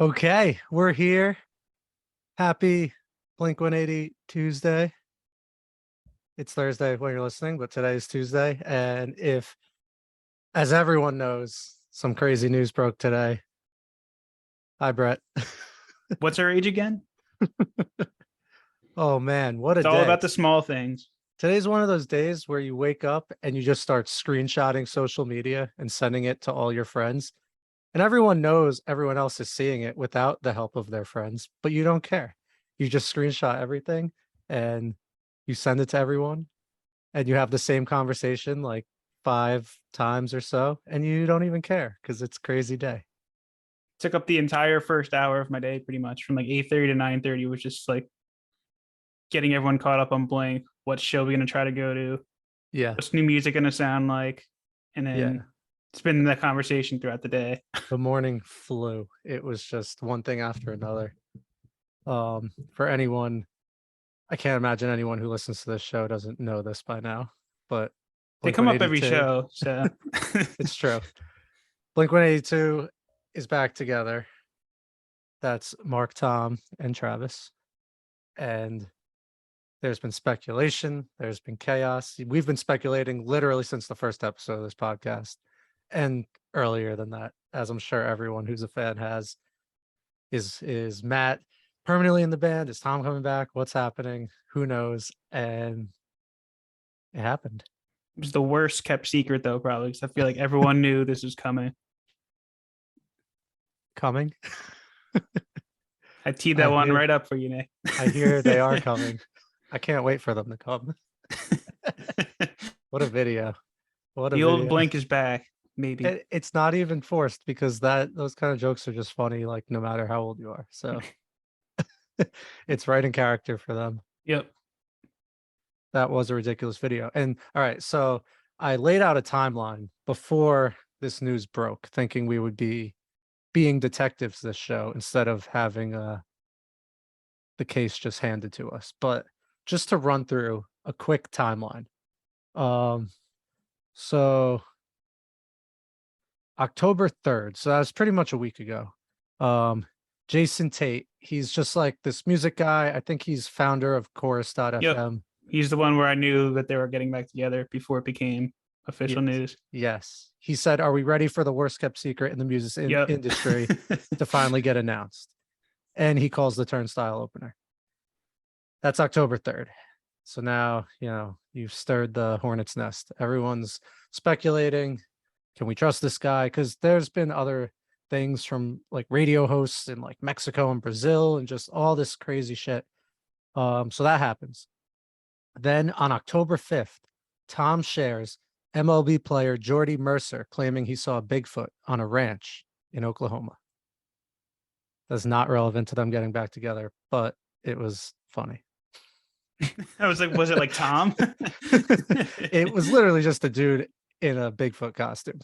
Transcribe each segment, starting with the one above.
Okay, we're here. Happy Blink-180 Tuesday. It's Thursday when you're listening, but today is Tuesday. And if, as everyone knows, some crazy news broke today. Hi, Brett. What's our age again? Oh, man, what a It's day. all about the small things. Today's one of those days where you wake up and you just start screenshotting social media and sending it to all your friends. And everyone knows everyone else is seeing it without the help of their friends, but you don't care. You just screenshot everything and you send it to everyone and you have the same conversation like 5 times or so, and you don't even care because it's a crazy day. Took up the entire first hour of my day, pretty much from like 8:30 to 9:30, was just like getting everyone caught up on Blink. What show we gonna try to go to? Yeah. What's new music gonna sound like? And then it's been that conversation throughout the day. The morning flew. It was just one thing after another. For anyone, I can't imagine anyone who listens to this show doesn't know this by now, but They come up every Blink-182 show, so it's true. Blink-182 is back together. That's Mark, Tom, and Travis. And there's been speculation, there's been chaos. We've been speculating literally since the first episode of this podcast, and earlier than that, as I'm sure everyone who's a fan has. Is Matt permanently in the band? Is Tom coming back? What's happening? Who knows? And it happened. it was the worst kept secret though, probably, because I feel like everyone knew this was coming. Coming. I teed that one right up for you, Nick. I hear they are coming. I can't wait for them to come. What a video. What a The video. old Blink is back, maybe. It's not even forced because those kind of jokes are just funny, like no matter how old you are. So it's right in character for them. Yep. That was a ridiculous video. And all right, so I laid out a timeline before this news broke, thinking we would be being detectives this show instead of having the case just handed to us. But just to run through a quick timeline. So October 3rd, so that was pretty much a week ago. Jason Tate, he's just like this music guy. I think he's founder of chorus.fm. Yep. He's the one where I knew that they were getting back together before it became official news. Yes. He said, "Are we ready for the worst kept secret in the music industry to finally get announced?" And he calls the Turnstile opener. That's October 3rd. So now, you've stirred the hornet's nest. Everyone's speculating. Can we trust this guy? Because there's been other things from like radio hosts in like Mexico and Brazil and just all this crazy shit. So that happens. Then on October 5th, Tom shares MLB player Jordy Mercer claiming he saw Bigfoot on a ranch in Oklahoma. That's not relevant to them getting back together, but it was funny. I was like, was it like Tom? It was literally just a dude in a Bigfoot costume.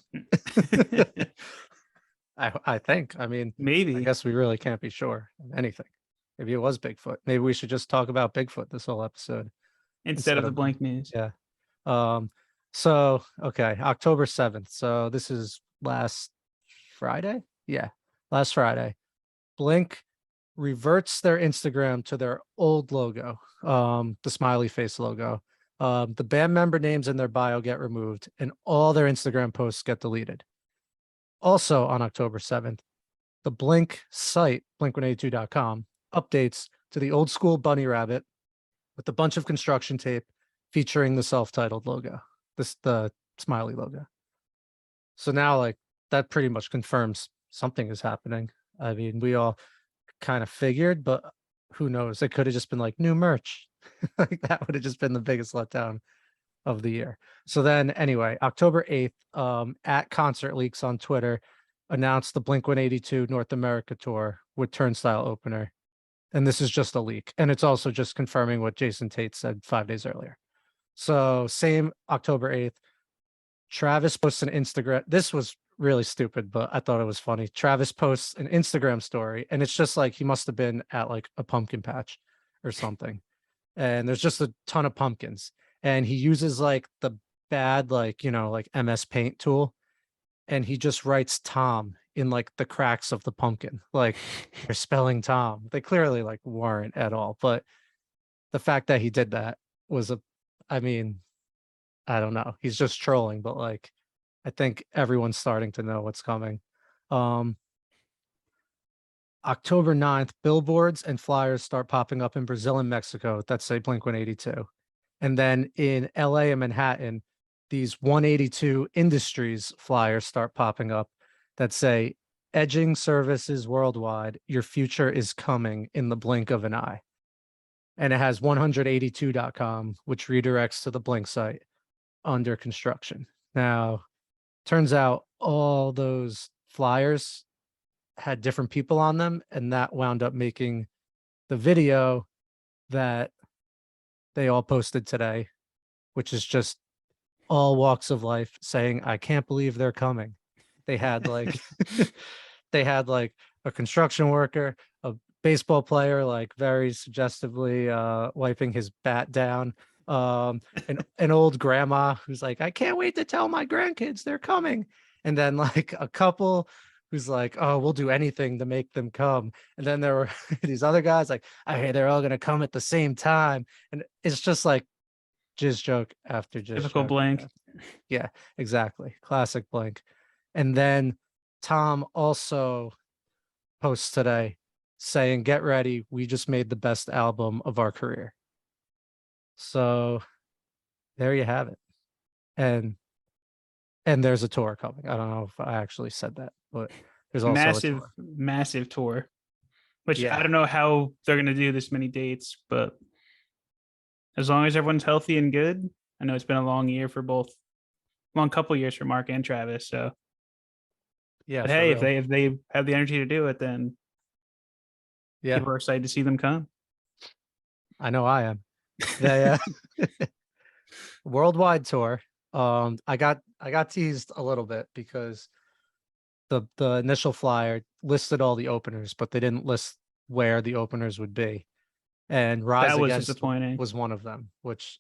I think. I mean, maybe. I guess we really can't be sure of anything. Maybe it was Bigfoot. Maybe we should just talk about Bigfoot this whole episode instead of the Blink news. Yeah. So okay, October 7th. So this is last Friday. Yeah, last Friday. Blink reverts their Instagram to their old logo, the smiley face logo. The band member names in their bio get removed and all their Instagram posts get deleted. Also on October 7th, the Blink site, blink182.com, updates to the old school bunny rabbit with a bunch of construction tape featuring the self-titled logo, the smiley logo. So now like that pretty much confirms something is happening. I mean, we all kind of figured, but who knows? It could have just been like new merch. Like that would have just been the biggest letdown of the year. So then anyway, October 8th, at Concert Leaks on Twitter announced the Blink-182 North America tour with Turnstile opener. And this is just a leak. And it's also just confirming what Jason Tate said 5 days earlier. So same October 8th, Travis posts an Instagram. This was really stupid, but I thought it was funny. Travis posts an Instagram story and it's just like he must have been at like a pumpkin patch or something. And there's just a ton of pumpkins. And he uses like the bad, like, like MS Paint tool. And he just writes Tom in like the cracks of the pumpkin. Like they're spelling Tom. They clearly like weren't at all. But the fact that he did that was I mean, I don't know. He's just trolling, but like I think everyone's starting to know what's coming. Um October 9th, billboards and flyers start popping up in Brazil and Mexico that say Blink-182. And then in LA and Manhattan, these 182 Industries flyers start popping up that say edging services worldwide, your future is coming in the blink of an eye. And it has 182.com, which redirects to the Blink site under construction. Now, turns out all those flyers had different people on them, and that wound up making the video that they all posted today, which is just all walks of life saying, I can't believe they're coming. They had like they had like a construction worker, a baseball player, like very suggestively wiping his bat down. An old grandma who's like, I can't wait to tell my grandkids they're coming. And then like a couple who's like, oh, we'll do anything to make them come. And then there were these other guys like, okay, they're all gonna come at the same time. And it's just like jizz joke after jizz Typical joke. Blink. Yeah, exactly. Classic Blink. And then Tom also posts today saying, get ready, we just made the best album of our career. So there you have it. And there's a tour coming. I don't know if I actually said that, but there's also a tour. Massive tour, which Yeah. I don't know how they're going to do this many dates, but as long as everyone's healthy and good, I know it's been a long year for both, long couple years for Mark and Travis. So, Yeah. but hey, if they have the energy to do it, then yeah, people are excited to see them come. I know I am. They worldwide tour. I got teased a little bit because the initial flyer listed all the openers, but they didn't list where the openers would be. And Rise That was Against disappointing. was one of them, which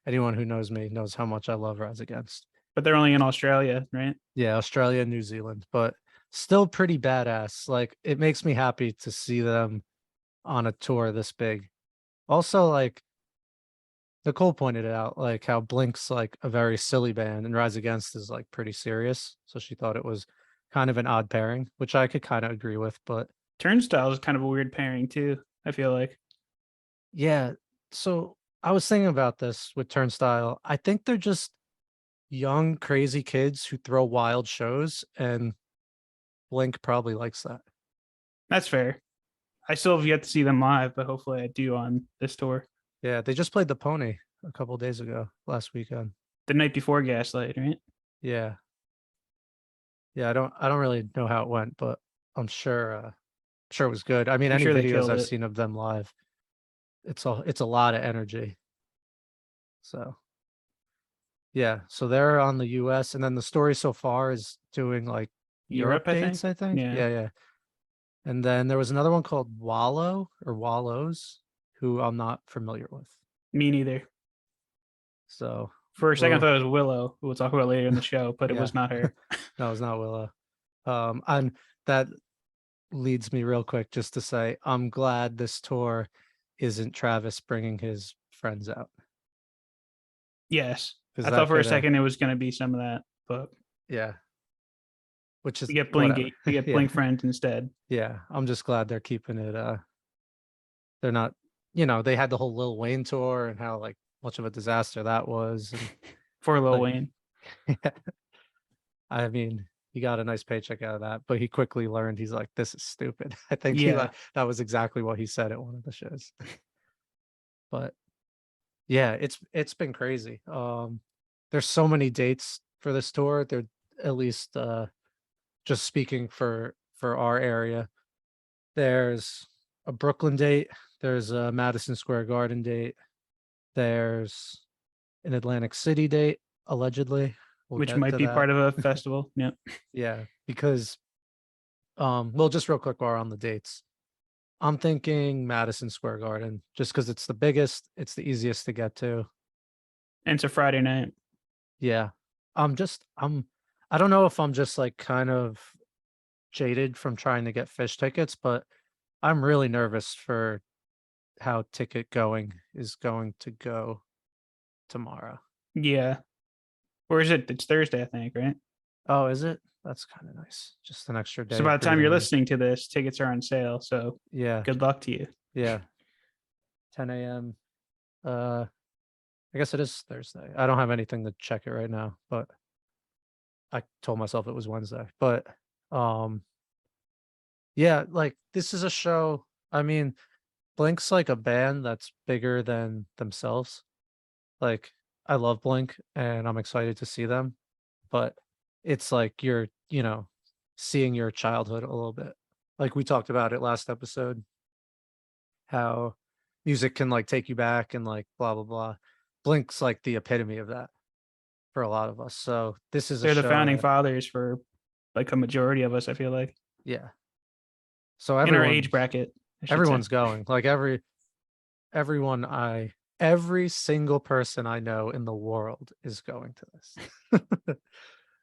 anyone who knows me knows how much I love Rise Against. But they're only in Australia, right? Yeah, Australia and New Zealand, but still pretty badass. Like it makes me happy to see them on a tour this big. Also, like Nicole pointed out, like how Blink's like a very silly band and Rise Against is like pretty serious. So she thought it was kind of an odd pairing, which I could kind of agree with. But Turnstile is kind of a weird pairing too, I feel like. yeah, so I was thinking about this with Turnstile. I think they're just young, crazy kids who throw wild shows, and Blink probably likes that. That's fair. I still have yet to see them live, but hopefully I do on this tour. Yeah, they just played the Pony a couple days ago, last weekend. The night before Gaslight, right? Yeah. Yeah, I don't really know how it went, but I'm sure sure it was good. I mean, I'm any sure they videos killed I've it. seen of them live, it's a lot of energy. So yeah, so they're on the US, and then the story so far is doing like Europe I think. dates, I think. Yeah. Yeah, yeah. And then there was another one called Wallow or Wallows, who I'm not familiar with. Me neither. So For a second, I thought it was Willow, who we'll talk about later in the show, but it yeah. was not her. No, it's not Willow. And that leads me real quick just to say I'm glad this tour isn't Travis bringing his friends out. Yes. I Because thought for a second it was going to be some of that, but yeah, which is we get Blink, whatever. we get Yeah. Blink friends instead. Yeah, I'm just glad they're keeping it. They're not, you know, they had the whole Lil Wayne tour and how like much of a disaster that was. And, For Lil like, Wayne. yeah. I mean, he got a nice paycheck out of that, but he quickly learned he's like, this is stupid. I think he Yeah. like that was exactly what he said at one of the shows. But yeah, it's been crazy. There's so many dates for this tour. They're at least just speaking for our area. There's a Brooklyn date, there's a Madison Square Garden date, there's an Atlantic City date, allegedly. We'll Which get might to be that. part of a festival. Yeah. Yeah, because well, just real quick while we're on the dates. I'm thinking Madison Square Garden, just because it's the biggest, it's the easiest to get to. And it's a Friday night. Yeah. I don't know if I'm just like kind of jaded from trying to get Fish tickets, but I'm really nervous for how ticket going is going to go tomorrow. Yeah. Or is it? It's Thursday, I think, right? Oh, is it? That's kind of nice. Just an extra So day by of the time you're breathing room. listening to this, tickets are on sale. So Yeah, good luck to you. yeah. 10 a.m. I guess it is Thursday. I don't have anything to check it right now, but I told myself it was Wednesday. But um yeah, like this is a show. I mean, Blink's like a band that's bigger than themselves. Like I love Blink and I'm excited to see them, but it's like you're, seeing your childhood a little bit. Like we talked about it last episode, how music can like take you back and like blah blah blah. Blink's like the epitome of that for a lot of us. So this is a They're the show founding that, fathers for like a majority of us, I feel like, yeah. So in our age bracket, I should say. everyone's going. Like everyone every single person I know in the world is going to this.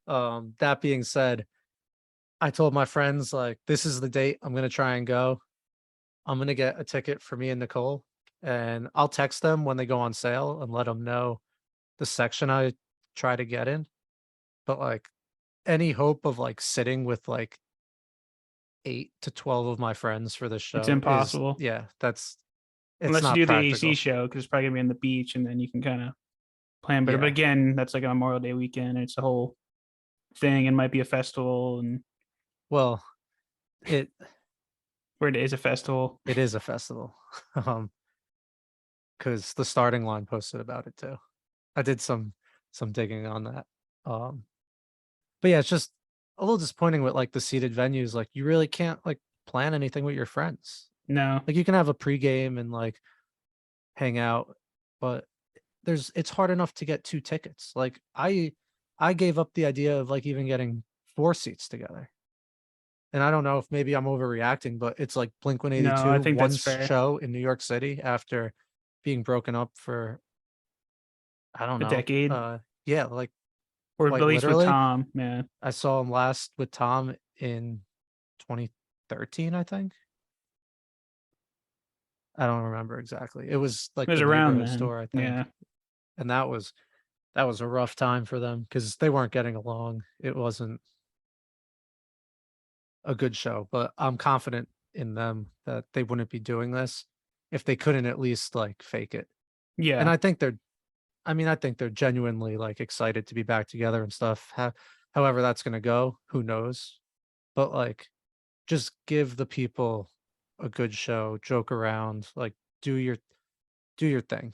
That being said, I told my friends like this is the date I'm gonna try and go. I'm gonna get a ticket for me and Nicole, and I'll text them when they go on sale and let them know the section I try to get in. But like any hope of like sitting with like 8 to 12 of my friends for this It's show is, impossible yeah, it's unless you not do the AC practical. show because it's probably gonna be on the beach and then you can kind of plan better. But Yeah. again, that's like a Memorial Day weekend. It's a whole thing and might be a festival and Well, it where it is a festival. it is a festival. Um, because the starting line posted about it too. I did some digging on that. Um, but yeah, it's just a little disappointing with like the seated venues. Like you really can't like plan anything with your friends. No, Like you can have a pregame and like hang out, but it's hard enough to get 2 tickets. Like I gave up the idea of like even getting 4 seats together. And I don't know if maybe I'm overreacting, but it's like no, I Blink-182, think one that's fair. show in New York City after being broken up for, I don't A know. decade, Yeah, like or at quite least with literally. Tom, man. I saw him last with Tom in 2013, I think. I don't remember exactly. It was It like was the around neighborhood then. store, I think. Yeah. And that was a rough time for them because they weren't getting along. It wasn't a good show, but I'm confident in them that they wouldn't be doing this if they couldn't at least like fake it. And Yeah. I think they're genuinely like excited to be back together and stuff. However that's going to go, who knows? But like just give the people a good show, joke around, like do your do your thing.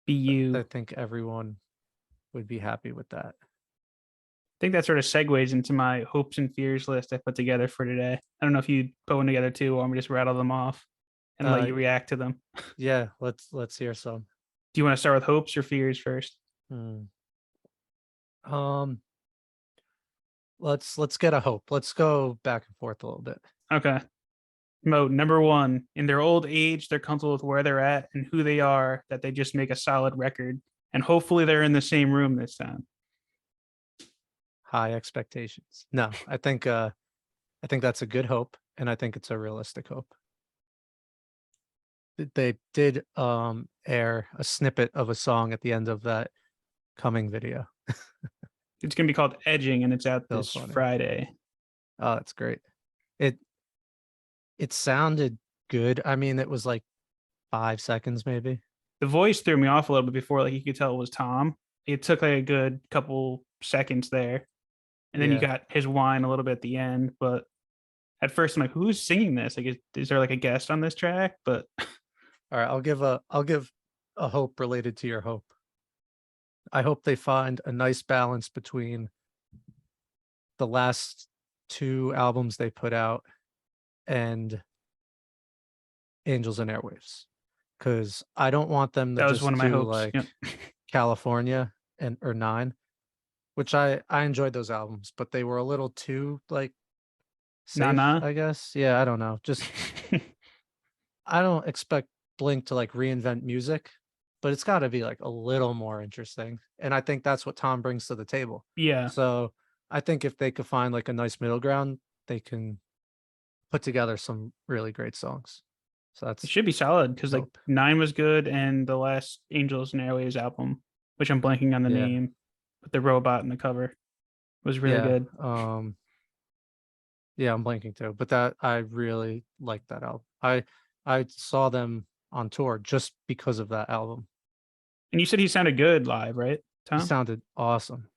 Be I you. think everyone would be happy with that. I think that sort of segues into my hopes and fears list I put together for today. I don't know if you put one together too, or I'm gonna just rattle them off and let Uh you react to them. yeah, let's hear some. Do you want to start with hopes or fears first? Hmm. Um let's get a hope. Let's go back and forth a little bit. Okay. Mode number one. In their old age, they're comfortable with where they're at and who they are, that they just make a solid record. And hopefully they're in the same room this time. High expectations. No, I think that's a good hope and I think it's a realistic hope. They did air a snippet of a song at the end of that coming video. It's gonna be called Edging and it's out So this funny. Friday. Oh, that's great. It it sounded good. I mean, it was like 5 seconds maybe. The voice threw me off a little bit before, like you could tell it was Tom. It took like a good couple seconds there. And then you Yeah. got his whine a little bit at the end. But at first I'm like, who's singing this? Like is there like a guest on this track? But All right, I'll give a hope related to your hope. I hope they find a nice balance between the last 2 albums they put out and Angels and Airwaves. Because I don't want them to that was one just of my do hopes. like Yep. California and or Nine, which I enjoyed those albums, but they were a little too like Nah safe, nah. I guess. Yeah, I don't know. Just I don't expect Blink to like reinvent music, but it's got to be like a little more interesting. And I think that's what Tom brings to the table. Yeah. So I think if they could find like a nice middle ground, they can put together some really great songs. So It that's should be solid because like hope. 9 was good, and the last Angels and Airwaves album, which I'm blanking on the Yeah. name, with the robot in the cover, was really Yeah. good. Yeah, I'm blanking too, but that I really like that album. I saw them on tour just because of that album. And you said he sounded good live, right, He Tom? sounded awesome.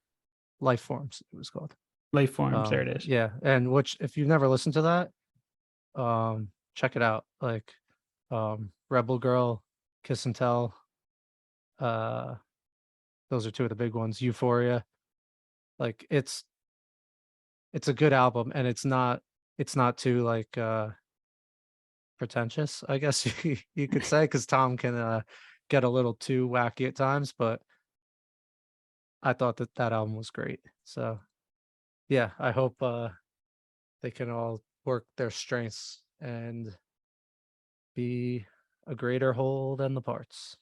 Life Forms, it was called. Life Forms, there it is. Yeah, and which if you've never listened to that, check it out. Like, Rebel Girl, Kiss and Tell, uh, those are two of the big ones. Euphoria, like it's a good album, and it's not too like pretentious, I guess you could say, because Tom can get a little too wacky at times, but I thought that album was great. So yeah, I hope they can all work their strengths and be a greater whole than the parts.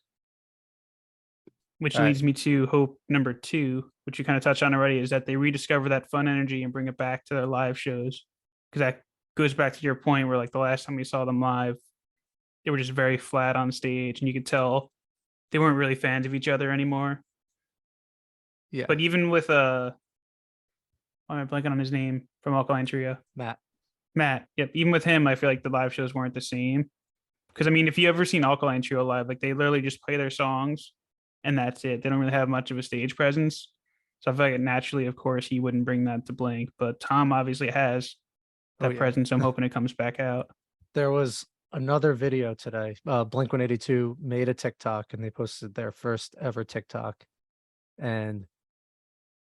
Which All right. leads me to hope number 2, which you kind of touched on already, is that they rediscover that fun energy and bring it back to their live shows. Because that goes back to your point where, like, the last time we saw them live, they were just very flat on stage, and you could tell they weren't really fans of each other anymore. Yeah, But even with why am I blanking on his name from Alkaline Trio? Matt. Matt. Yep. Even with him, I feel like the live shows weren't the same. Because I mean, if you ever seen Alkaline Trio live, like they literally just play their songs and that's it. They don't really have much of a stage presence. So I feel like naturally, of course, he wouldn't bring that to Blink. But Tom obviously has Oh that yeah. presence. I'm hoping it comes back out. There was another video today. Blink-182 made a TikTok and they posted their first ever TikTok, and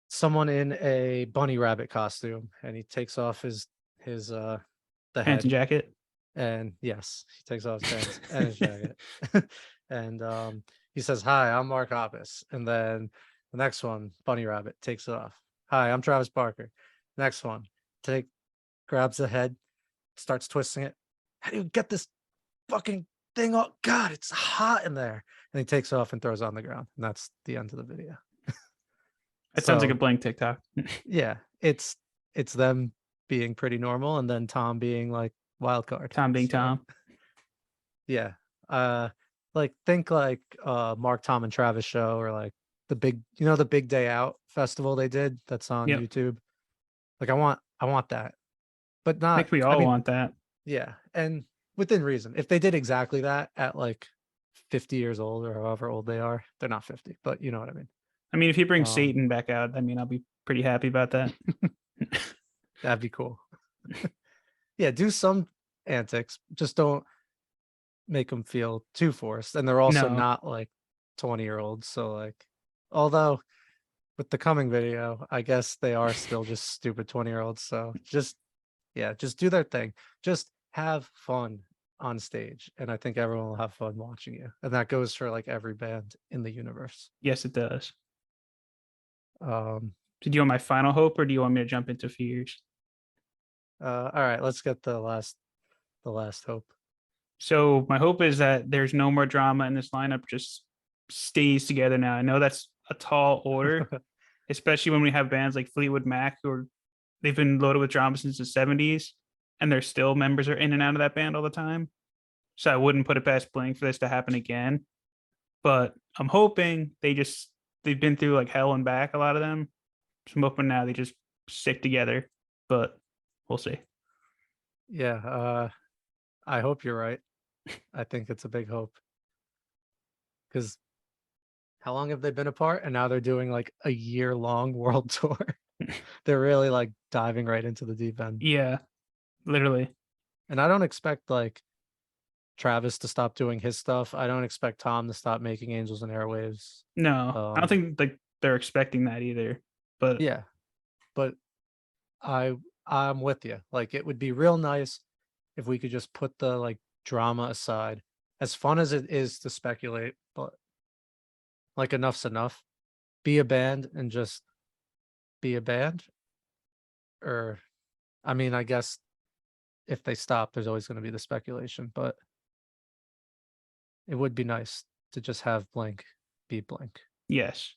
someone in a bunny rabbit costume, and he takes off his the Pants and head, jacket. and yes, he takes off his pants and his jacket. And he says, "Hi, I'm Mark Hoppus." And then the next one, bunny rabbit, takes it off. "Hi, I'm Travis Barker." Next one, take grabs the head, starts twisting it. "How do you get this fucking thing off? God, it's hot in there." And he takes off and throws it on the ground. And that's the end of the video. That sounds like a So Blink TikTok. yeah, it's them being pretty normal and then Tom being like wild card. Tom being So Tom. yeah. Like think like Mark, Tom, and Travis show, or like the Big Day Out festival they did that's on Yep. YouTube. Like I want that. But I not think we I all mean, want that. yeah, and within reason. If they did exactly that at like 50 years old or however old they are, they're not 50, but you know what I mean. I mean, if he brings Um Satan back out, I mean, I'll be pretty happy about that. that'd be cool. Yeah, do some antics, just don't make them feel too forced. And they're also No, not like 20-year-olds. So like, although with the coming video, I guess they are still just stupid 20-year-olds. So just yeah, just do their thing. Just have fun on stage. And I think everyone will have fun watching you. And that goes for like every band in the universe. yes, it does. Um So do you want my final hope, or do you want me to jump into fears? all right, let's get the last hope. So my hope is that there's no more drama and this lineup just stays together now. I know that's a tall order, especially when we have bands like Fleetwood Mac they've been loaded with drama since the 70s, and they're still members are in and out of that band all the time. So I wouldn't put it past Blink for this to happen again. But I'm hoping they've been through like hell and back, a lot of them. So I'm hoping now they just stick together. But we'll see. Yeah, I hope you're right. I think it's a big hope. Because how long have they been apart? And now they're doing like a year-long world tour. They're really like diving right into the deep end. Yeah, literally. And I don't expect like Travis to stop doing his stuff. I don't expect Tom to stop making Angels and Airwaves. No, I don't think like they're expecting that either. But Yeah, but I I'm with you. Like it would be real nice if we could just put the like drama aside. As fun as it is to speculate, but like enough's enough. Be a band and just be a band. Or I mean, I guess if they stop, there's always going to be the speculation, but it would be nice to just have Blink be Blink. yes,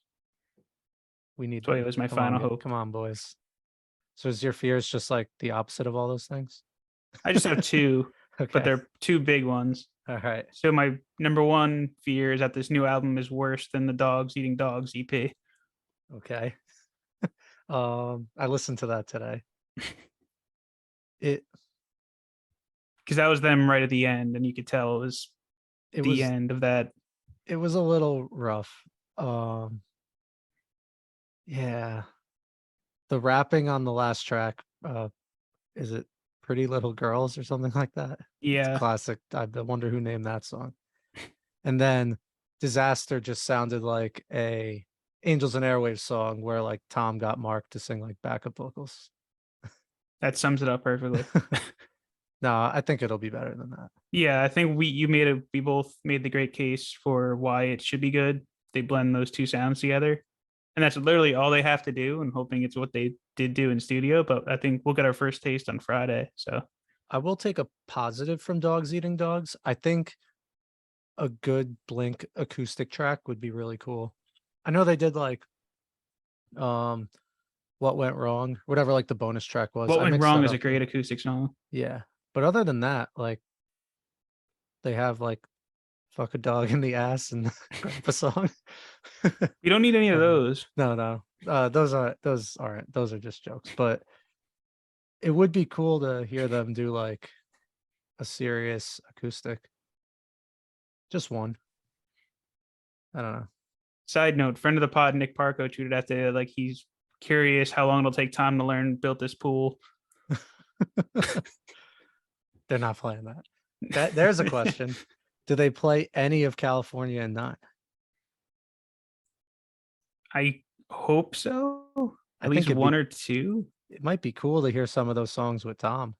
We need so it them. was my final hope. Come on, boys. So is your fears just like the opposite of all those things? I just have two, but Okay. they're two big ones. All right. So my number one fear is that this new album is worse than the Dogs Eating Dogs EP. Okay. I listened to that today. It Because that was them right at the end, and you could tell it was it the was end of that. it was a little rough. Um yeah. The rapping on the last track, is it Pretty Little Girls or something like that? It's Yeah, classic. I wonder who named that song. And then Disaster just sounded like a Angels and Airwaves song where like Tom got Mark to sing like backup vocals. that sums it up perfectly. No, I think it'll be better than that. Yeah, I think we both made the great case for why it should be good. They blend those two sounds together, and that's literally all they have to do. And hoping it's what they did do in studio. But I think we'll get our first taste on Friday. So I will take a positive from Dogs Eating Dogs. I think a good Blink acoustic track would be really cool. I know they did like um What Went Wrong, whatever like the bonus track was. what I went mixed wrong that is a up. great acoustic song. Yeah. But other than that, like they have like Fuck a Dog in the Ass and Grandpa Song. You don't need any of Um, those. no. Those are just jokes. But it would be cool to hear them do like a serious acoustic. Just one. I don't know. Side note: friend of the pod, Nick Parko, tweeted out there like he's curious how long it'll take Tom to learn built this pool. They're not playing that. There's a question. Do they play any of California and not? I hope so. I At think least it'd one be or two. it might be cool to hear some of those songs with Tom.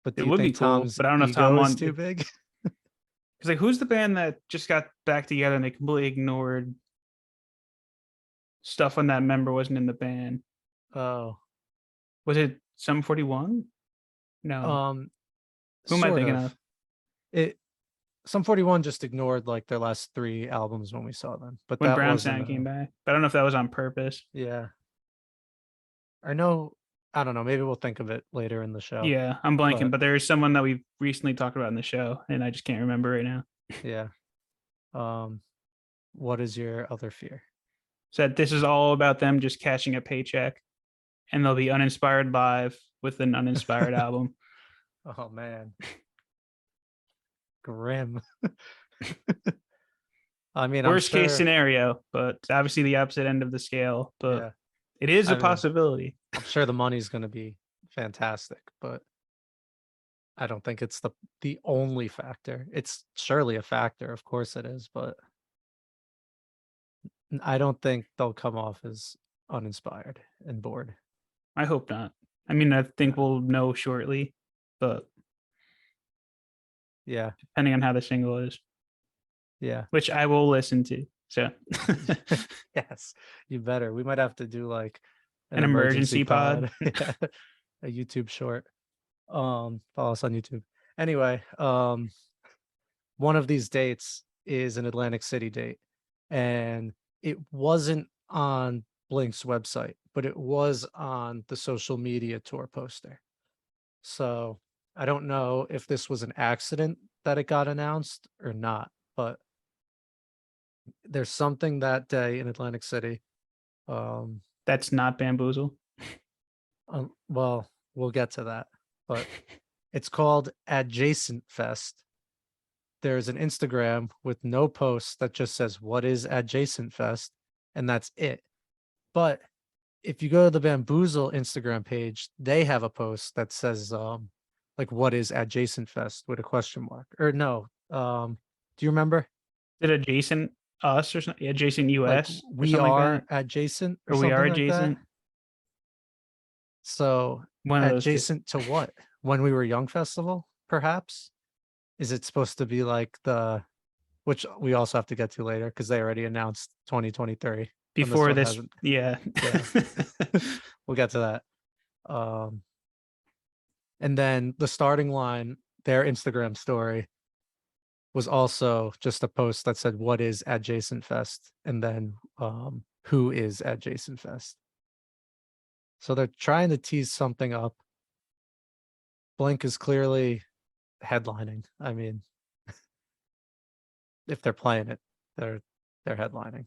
But do It you would be think cool, Tom's but I don't know if Tom ego is on too big? because like who's the band that just got back together and they completely ignored stuff when that member wasn't in the band? Oh, Was it Sum 41? No. um, Who am I sort thinking of. of? It Some 41 just ignored like their last three albums when we saw them, but When that Brown wasn't Sound came back. But I don't know if that was on purpose. yeah. I know. I don't know. Maybe we'll think of it later in the show. Yeah, I'm blanking, But but there is someone that we've recently talked about in the show, and I just can't remember right now. yeah. Um, what is your other fear? Said this is all about them just cashing a paycheck, and they'll be uninspired live with an uninspired album. Oh man, grim. I mean, I'm Worst case sure. scenario, but obviously the opposite end of the scale. But Yeah, it is a I mean, possibility. I'm sure the money's going to be fantastic, but I don't think it's the only factor. It's surely a factor, of course it is, but I don't think they'll come off as uninspired and bored. I hope not. I mean, I think Yeah. we'll know shortly, but Yeah. depending on how the single is, Yeah. which I will listen to. So Yes, you better. We might have to do like an an emergency emergency pod. pod. Yeah. A YouTube short. Follow us on YouTube. Anyway, one of these dates is an Atlantic City date, and it wasn't on Blink's website, but it was on the social media tour poster. So I don't know if this was an accident that it got announced or not, but there's something that day in Atlantic City. Um, That's not bamboozle. well, we'll get to that, but it's called Adjacent Fest. There's an Instagram with no post that just says what is Adjacent Fest, and that's it. But if you go to the Bamboozle Instagram page, they have a post that says like what is Adjacent Fest with a question mark. Or no, do you remember? Is it adjacent us or something? Adjacent Like US or we something like are that? adjacent or Or we are something like that. adjacent? So One of those two. adjacent to what? When We Were Young festival, perhaps? Is it supposed to be like the which we also have to get to later because they already announced 2023 and this Before one this, hasn't. yeah. Yeah. We'll get to that. And then the starting line, their Instagram story was also just a post that said, "What is Adjacent Fest?" and then who is Adjacent Fest? So they're trying to tease something up. Blink is clearly headlining. I mean, if they're playing it, they're headlining.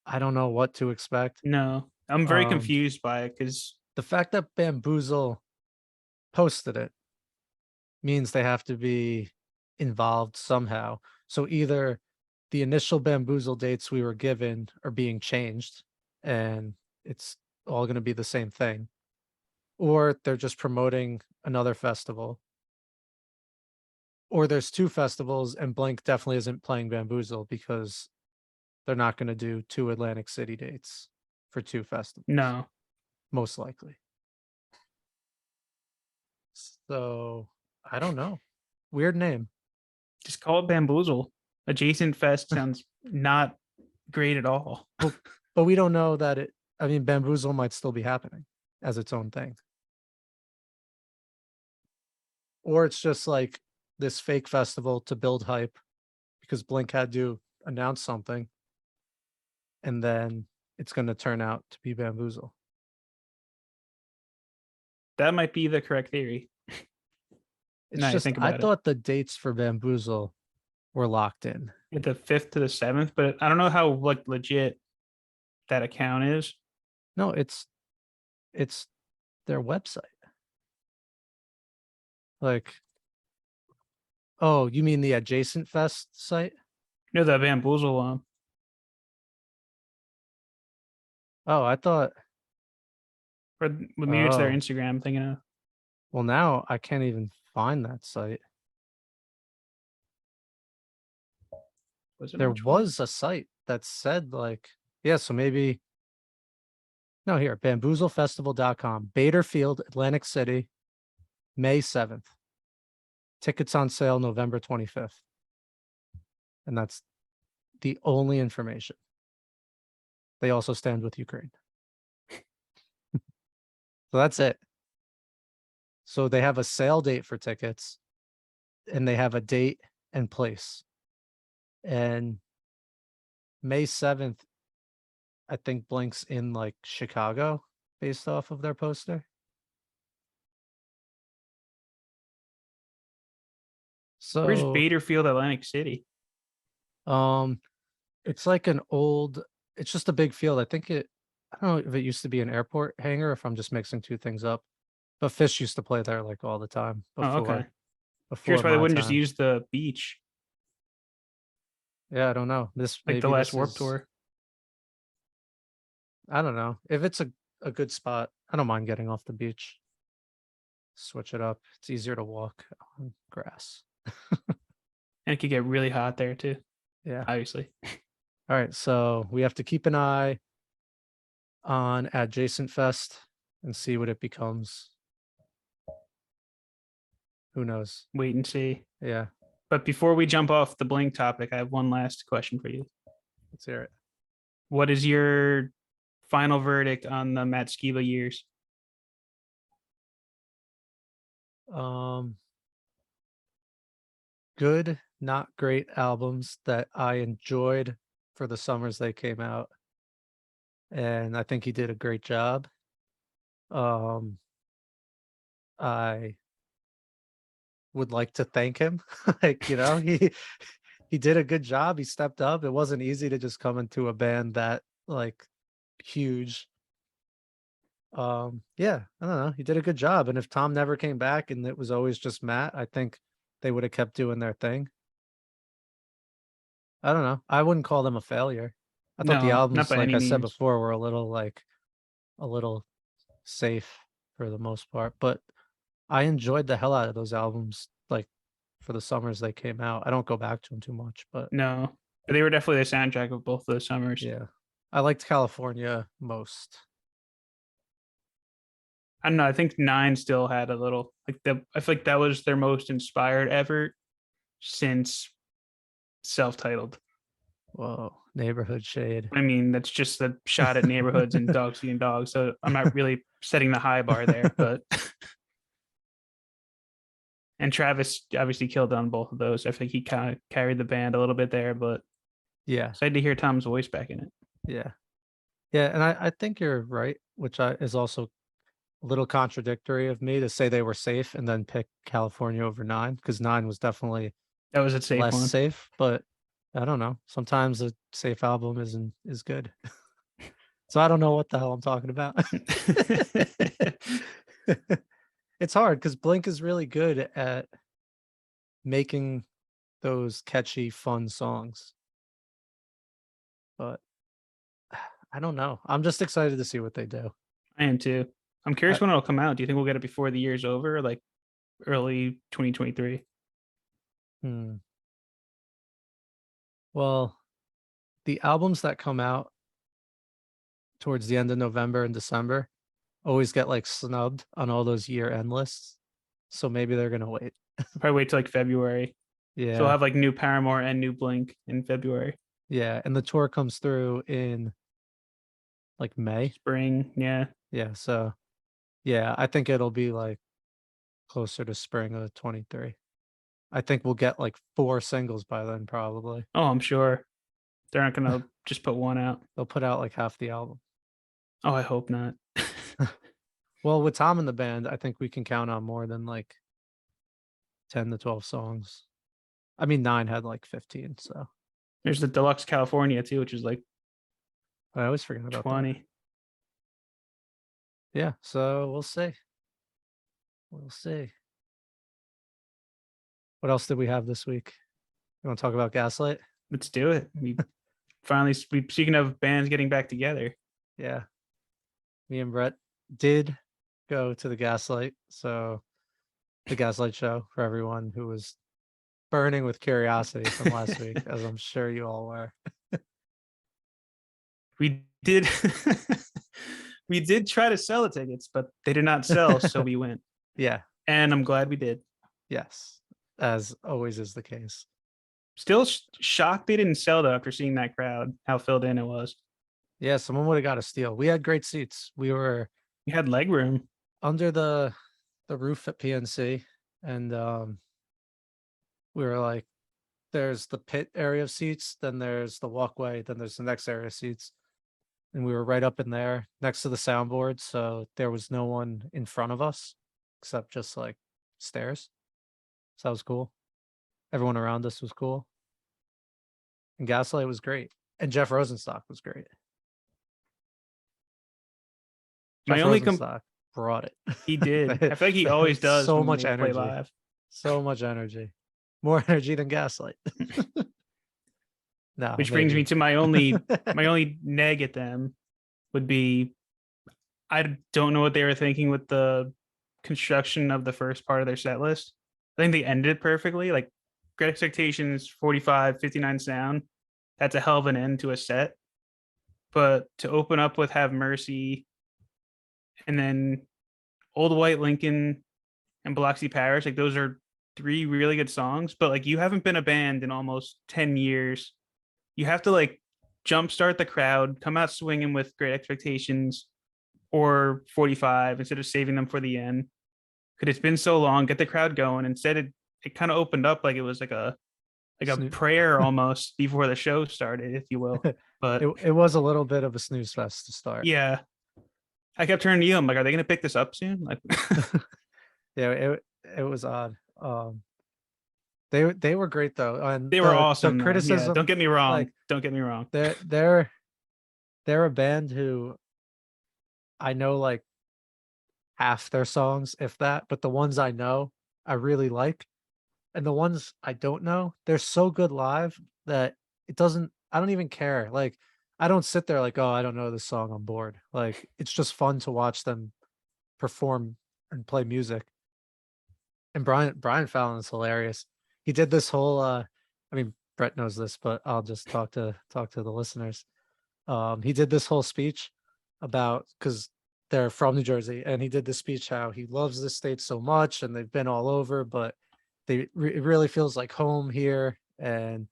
I don't know what to expect. No, I'm very confused by it because The fact that Bamboozle posted it means they have to be involved somehow. So either the initial Bamboozle dates we were given are being changed and it's all going to be the same thing, or they're just promoting another festival, or there's two festivals and Blink definitely isn't playing Bamboozle because they're not going to do two Atlantic City dates for two festivals. no, Most likely. So I don't know. Weird name. just call it Bamboozle. Adjacent Fest sounds not great at all. But we don't know that it, I mean, Bamboozle might still be happening as its own thing. Or it's just like this fake festival to build hype because Blink had to announce something and then it's going to turn out to be Bamboozle. That might be the correct theory. It's Now you just, think I about it. thought the dates for Bamboozle were locked in. At the 5th to the 7th, but I don't know how like legit that account is. No, it's their website. Like, oh, you mean the Adjacent Fest site? No, the Bamboozle one. Oh, I thought, Or maybe it's their oh, Instagram I'm thinking of. well, now I can't even find that site. Was it There March 4th? was a site that said like, yeah, so maybe no, here, bamboozlefestival.com, Baderfield, Atlantic City, May 7th. Tickets on sale November 25th. And that's the only information. They also stand with Ukraine. So that's it. So they have a sale date for tickets and they have a date and place. And May 7th, I think Blink's in like Chicago based off of their poster. Where's So Baderfield, Atlantic City? um it's like an old, it's just a big field. I think it, I don't know if it used to be an airport hangar, if I'm just mixing two things up. But Fish used to play there like all the time Oh, okay. before Curious why they my wouldn't just time. use the beach, Yeah, I don't know. This like the maybe last this Warp is, Tour. I don't know. If it's a good spot, I don't mind getting off the beach. Switch it up. It's easier to walk on grass. And it could get really hot there too, Yeah. obviously. All right. So we have to keep an eye on Adjacent Fest and see what it becomes. Who knows? Wait and see. Yeah. But before we jump off the Blink topic, I have one last question for you. Let's hear it. What is your final verdict on the Matt Skiba years? Good, not great albums that I enjoyed for the summers they came out. And I think he did a great job. I would like to thank him. Like, you know, he did a good job. He stepped up. It wasn't easy to just come into a band that like huge. Yeah, I don't know. He did a good job. And if Tom never came back and it was always just Matt, I think they would have kept doing their thing. I don't know. I wouldn't call them a failure. I thought the No, not albums, by like any I said means. before, were a little safe for the most part. But I enjoyed the hell out of those albums, like for the summers they came out. I don't go back to them too much, but No, but they were definitely the soundtrack of both those summers. yeah. I liked California most. I don't know. I think Nine still had a little like the. I feel like that was their most inspired effort since self-titled. Whoa, neighborhood shade. I mean, that's just the shot at neighborhoods and dogs eating dogs. So I'm not really setting the high bar there, but and Travis obviously killed on both of those. I think he kind of carried the band a little bit there, but Yeah, excited to hear Tom's voice back in it. yeah. Yeah, and I think you're right, which is also a little contradictory of me to say they were safe and then pick California over 9, because 9 was definitely That was a safe less one. safe, but I don't know. Sometimes a safe album is good. So I don't know what the hell I'm talking about. It's hard because Blink is really good at making those catchy, fun songs. But I don't know. I'm just excited to see what they do. I am too. I'm curious I, when it'll come out. Do you think we'll get it before the year's over, or like early 2023? hmm. Well, the albums that come out towards the end of November and December always get like snubbed on all those year-end lists. So maybe they're gonna wait. I'll probably wait till like February. So we'll Yeah, have like new Paramore and new Blink in February. yeah. And the tour comes through in like May. Spring, yeah. Yeah, so yeah, I think it'll be like closer to spring of 23. I think we'll get like 4 singles by then, probably. Oh, I'm sure they're not gonna just put one out. They'll put out like half the album. Oh, I hope not. Well, with Tom in the band, I think we can count on more than like 10 to 12 songs. I mean, 9 had like 15, so There's the Deluxe California too, which is like I always forget about that. 20. Yeah, so we'll see. We'll see. What else did we have this week? You want to talk about Gaslight? Let's do it. We finally, speaking of bands getting back together, Yeah. Me and Brett did go to the Gaslight. So the Gaslight show for everyone who was burning with curiosity from last week, as I'm sure you all were. we did we did try to sell the tickets, but they did not sell, so we went. Yeah. And I'm glad we did. Yes. As always is the case. Still shocked they didn't sell though after seeing that crowd, how filled in it was. Yeah, someone would have got a steal. We had great seats. We were We had leg room. under the roof at PNC, and we were like, there's the pit area of seats, then there's the walkway, then there's the next area of seats. And we were right up in there next to the soundboard, so there was no one in front of us except just like stairs. So that was cool. Everyone around us was cool. And Gaslight was great. And Jeff Rosenstock was great. My Jeff only Rosenstock brought it. he did. I feel like he always does So when much they play energy. live. So much energy. More energy than Gaslight. No, Which brings me maybe. to my only neg at them would be I don't know what they were thinking with the construction of the first part of their set list. I think they ended it perfectly. Like Great Expectations, 45, 59 sound. That's a hell of an end to a set. But to open up with Have Mercy and then Old White Lincoln and Biloxi Parish, like those are 3 really good songs. But like you haven't been a band in almost 10 years. You have to like jumpstart the crowd, come out swinging with Great Expectations or 45 instead of saving them for the end. Because it's been so long, get the crowd going. Instead, it kind of opened up like it was like a prayer almost before the show started, if you will. But it was a little bit of a snooze fest to start. yeah, I kept turning to you. I'm like, are they going to pick this up soon? Like, Yeah, it was odd. They were great though, and they were awesome. The though. criticism, yeah, don't get me wrong. like, Don't get me wrong. they're a band who I know like half their songs, if that, but the ones I know, I really like. And the ones I don't know, they're so good live that I don't even care. Like, I don't sit there like, oh, I don't know this song, I'm bored. Like, it's just fun to watch them perform and play music. And Brian Fallon is hilarious. He did this whole I mean, Brett knows this, but I'll just talk to the listeners. He did this whole speech about, because they're from New Jersey, and he did this speech how he loves this state so much and they've been all over, but it really feels like home here, and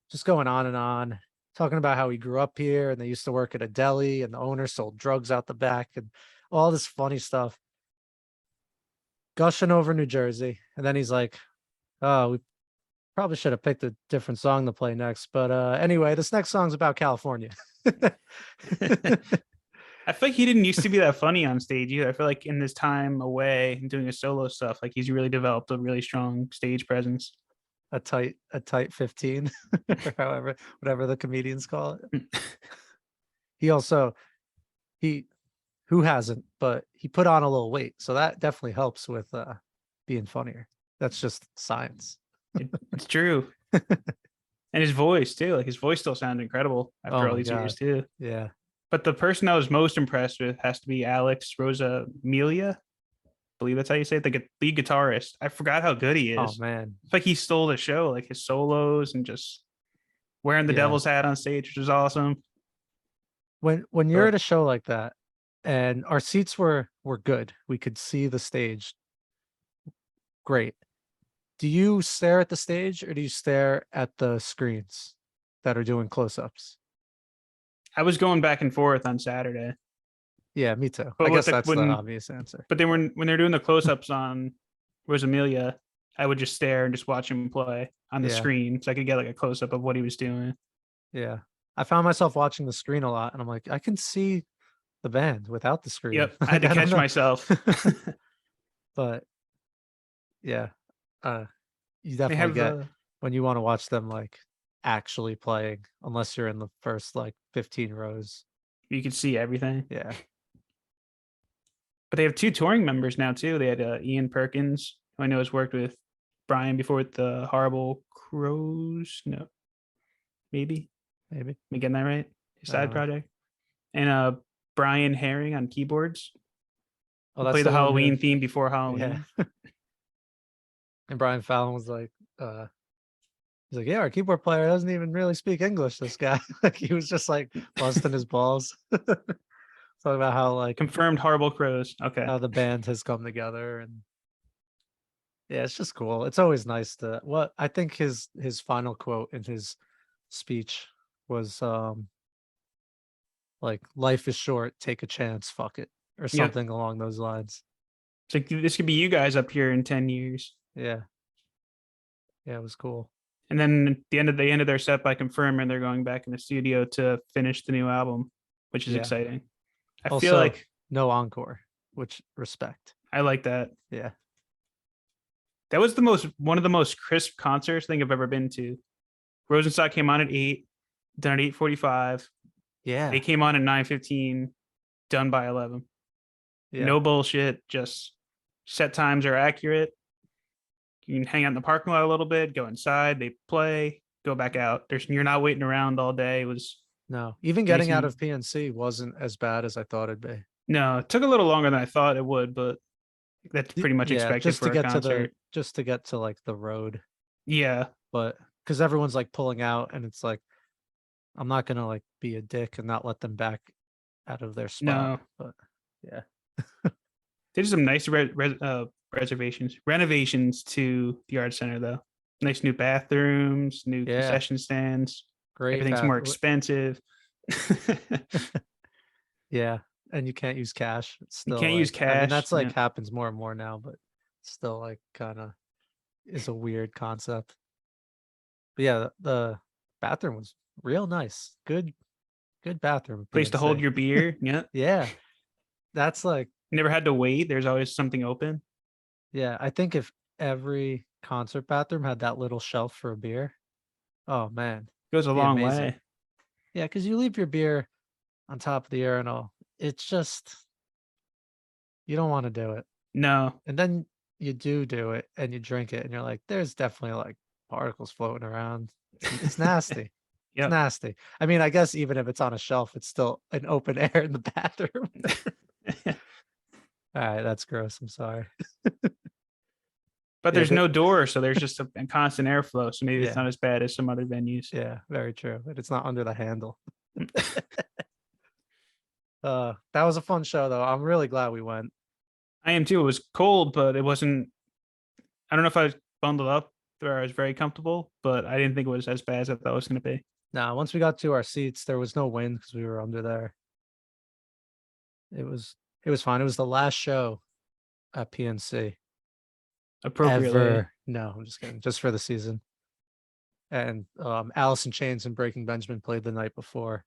just going on and on, talking about how he grew up here and they used to work at a deli and the owner sold drugs out the back and all this funny stuff, gushing over New Jersey. And then he's like, oh, we probably should have picked a different song to play next, but anyway, this next song's about California. I feel like he didn't used to be that funny on stage either. I feel like in this time away and doing his solo stuff, like he's really developed a really strong stage presence. A tight 15, or however, whatever the comedians call it. He also he who hasn't, but he put on a little weight, so that definitely helps with being funnier. That's just science. It's true. And his voice too. Like his voice still sounds incredible after Oh all my these years god. too. Yeah. But the person I was most impressed with has to be Alex Rosa Melia. I believe that's how you say it. The lead guitarist. I forgot how good he Oh is. man. It's like he stole the show, like his solos and just wearing the Yeah. devil's hat on stage, which is awesome. When you're at But a show like that, and our seats were good, we could see the stage. Great. Do you stare at the stage or do you stare at the screens that are doing close-ups? I was going back and forth on Saturday. Yeah, me too. I But with guess the that's the obvious answer. but then when they're doing the close-ups on Rosamelia, I would just stare and just watch him play on the Yeah. screen so I could get like a close-up of what he was doing. Yeah. I found myself watching the screen a lot and I'm like, I can see the band without the screen. Yep. I had Like, to I don't catch know. myself. But yeah, uh, you They definitely have get when you want to watch them like actually playing, unless you're in the first like 15 rows. you could see everything. Yeah. But they have two touring members now too. They had Ian Perkins, who I know has worked with Brian before with the Horrible Crows. No, maybe. Maybe. Am I getting that right? His I side don't know. project. And Brian Herring on keyboards. Oh, Who that's played the the one who, Halloween theme before yeah. Halloween. And Brian Fallon was like, he's like, yeah, our keyboard player doesn't even really speak English, this guy. Like he was just like busting his balls. Talking about how like Confirmed Horrible Crows. Okay. how the band has come together, and yeah, it's just cool. It's always nice to what I think his final quote in his speech was like life is short, take a chance, fuck it, or Yep. something along those lines. It's like this could be you guys up here in 10 years. Yeah. Yeah, it was cool. And then at the end of their set by confirming they're going back in the studio to finish the new album, which is Yeah. exciting. I feel Also, like no encore, which respect. I like that. Yeah. That was one of the most crisp concerts I think I've ever been to. Rosenstock came on at 8, done at 8:45. Yeah. They came on at 9:15, done by 11. Yeah. No bullshit, just set times are accurate. You can hang out in the parking lot a little bit, go inside, they play, go back out. You're not waiting around all day. It was No, even nice getting out and of PNC wasn't as bad as I thought it'd be. no, it took a little longer than I thought it would, but that's pretty much Yeah, expected for a concert. just to get to like the road, Yeah. but because everyone's like pulling out, and it's like I'm not gonna like be a dick and not let them back out of their spot. No. But yeah, They did some nice renovations to the art center though. Nice new bathrooms, new yeah, concession stands. great Everything's bath. more expensive. Yeah, and you can't use cash. It's You still can't use like, I mean, cash. that's like Yeah. happens more and more now, but still like kind of is a weird concept. But yeah, the bathroom was real nice. Good bathroom at Place to hold PNC. your beer. Yeah. Yeah, that's like, You never had to wait. There's always something open. yeah, I think if every concert bathroom had that little shelf for a beer, oh man, Goes a be long amazing. way. Yeah, because you leave your beer on top of the urinal. It's just you don't want to do it. No. And then you do it and you drink it and you're like, there's definitely like particles floating around. It's nasty. It's Yep. nasty. I mean, I guess even if it's on a shelf, it's still an open air in the bathroom. All right, that's gross. I'm sorry. But Yeah, there's no door, so there's just a constant airflow. So maybe it's yeah, not as bad as some other venues. yeah, very true. But it's not under the handle. That was a fun show though. I'm really glad we went. I am too. It was cold, but it wasn't. I don't know if I was bundled up where I was very comfortable, but I didn't think it was as bad as I thought it was going to be. Now, once we got to our seats, there was no wind because we were under there. It was fine. It was the last show at PNC Appropriately. ever. No, I'm just kidding. Just for the season. And Alice in Chains and Breaking Benjamin played the night before.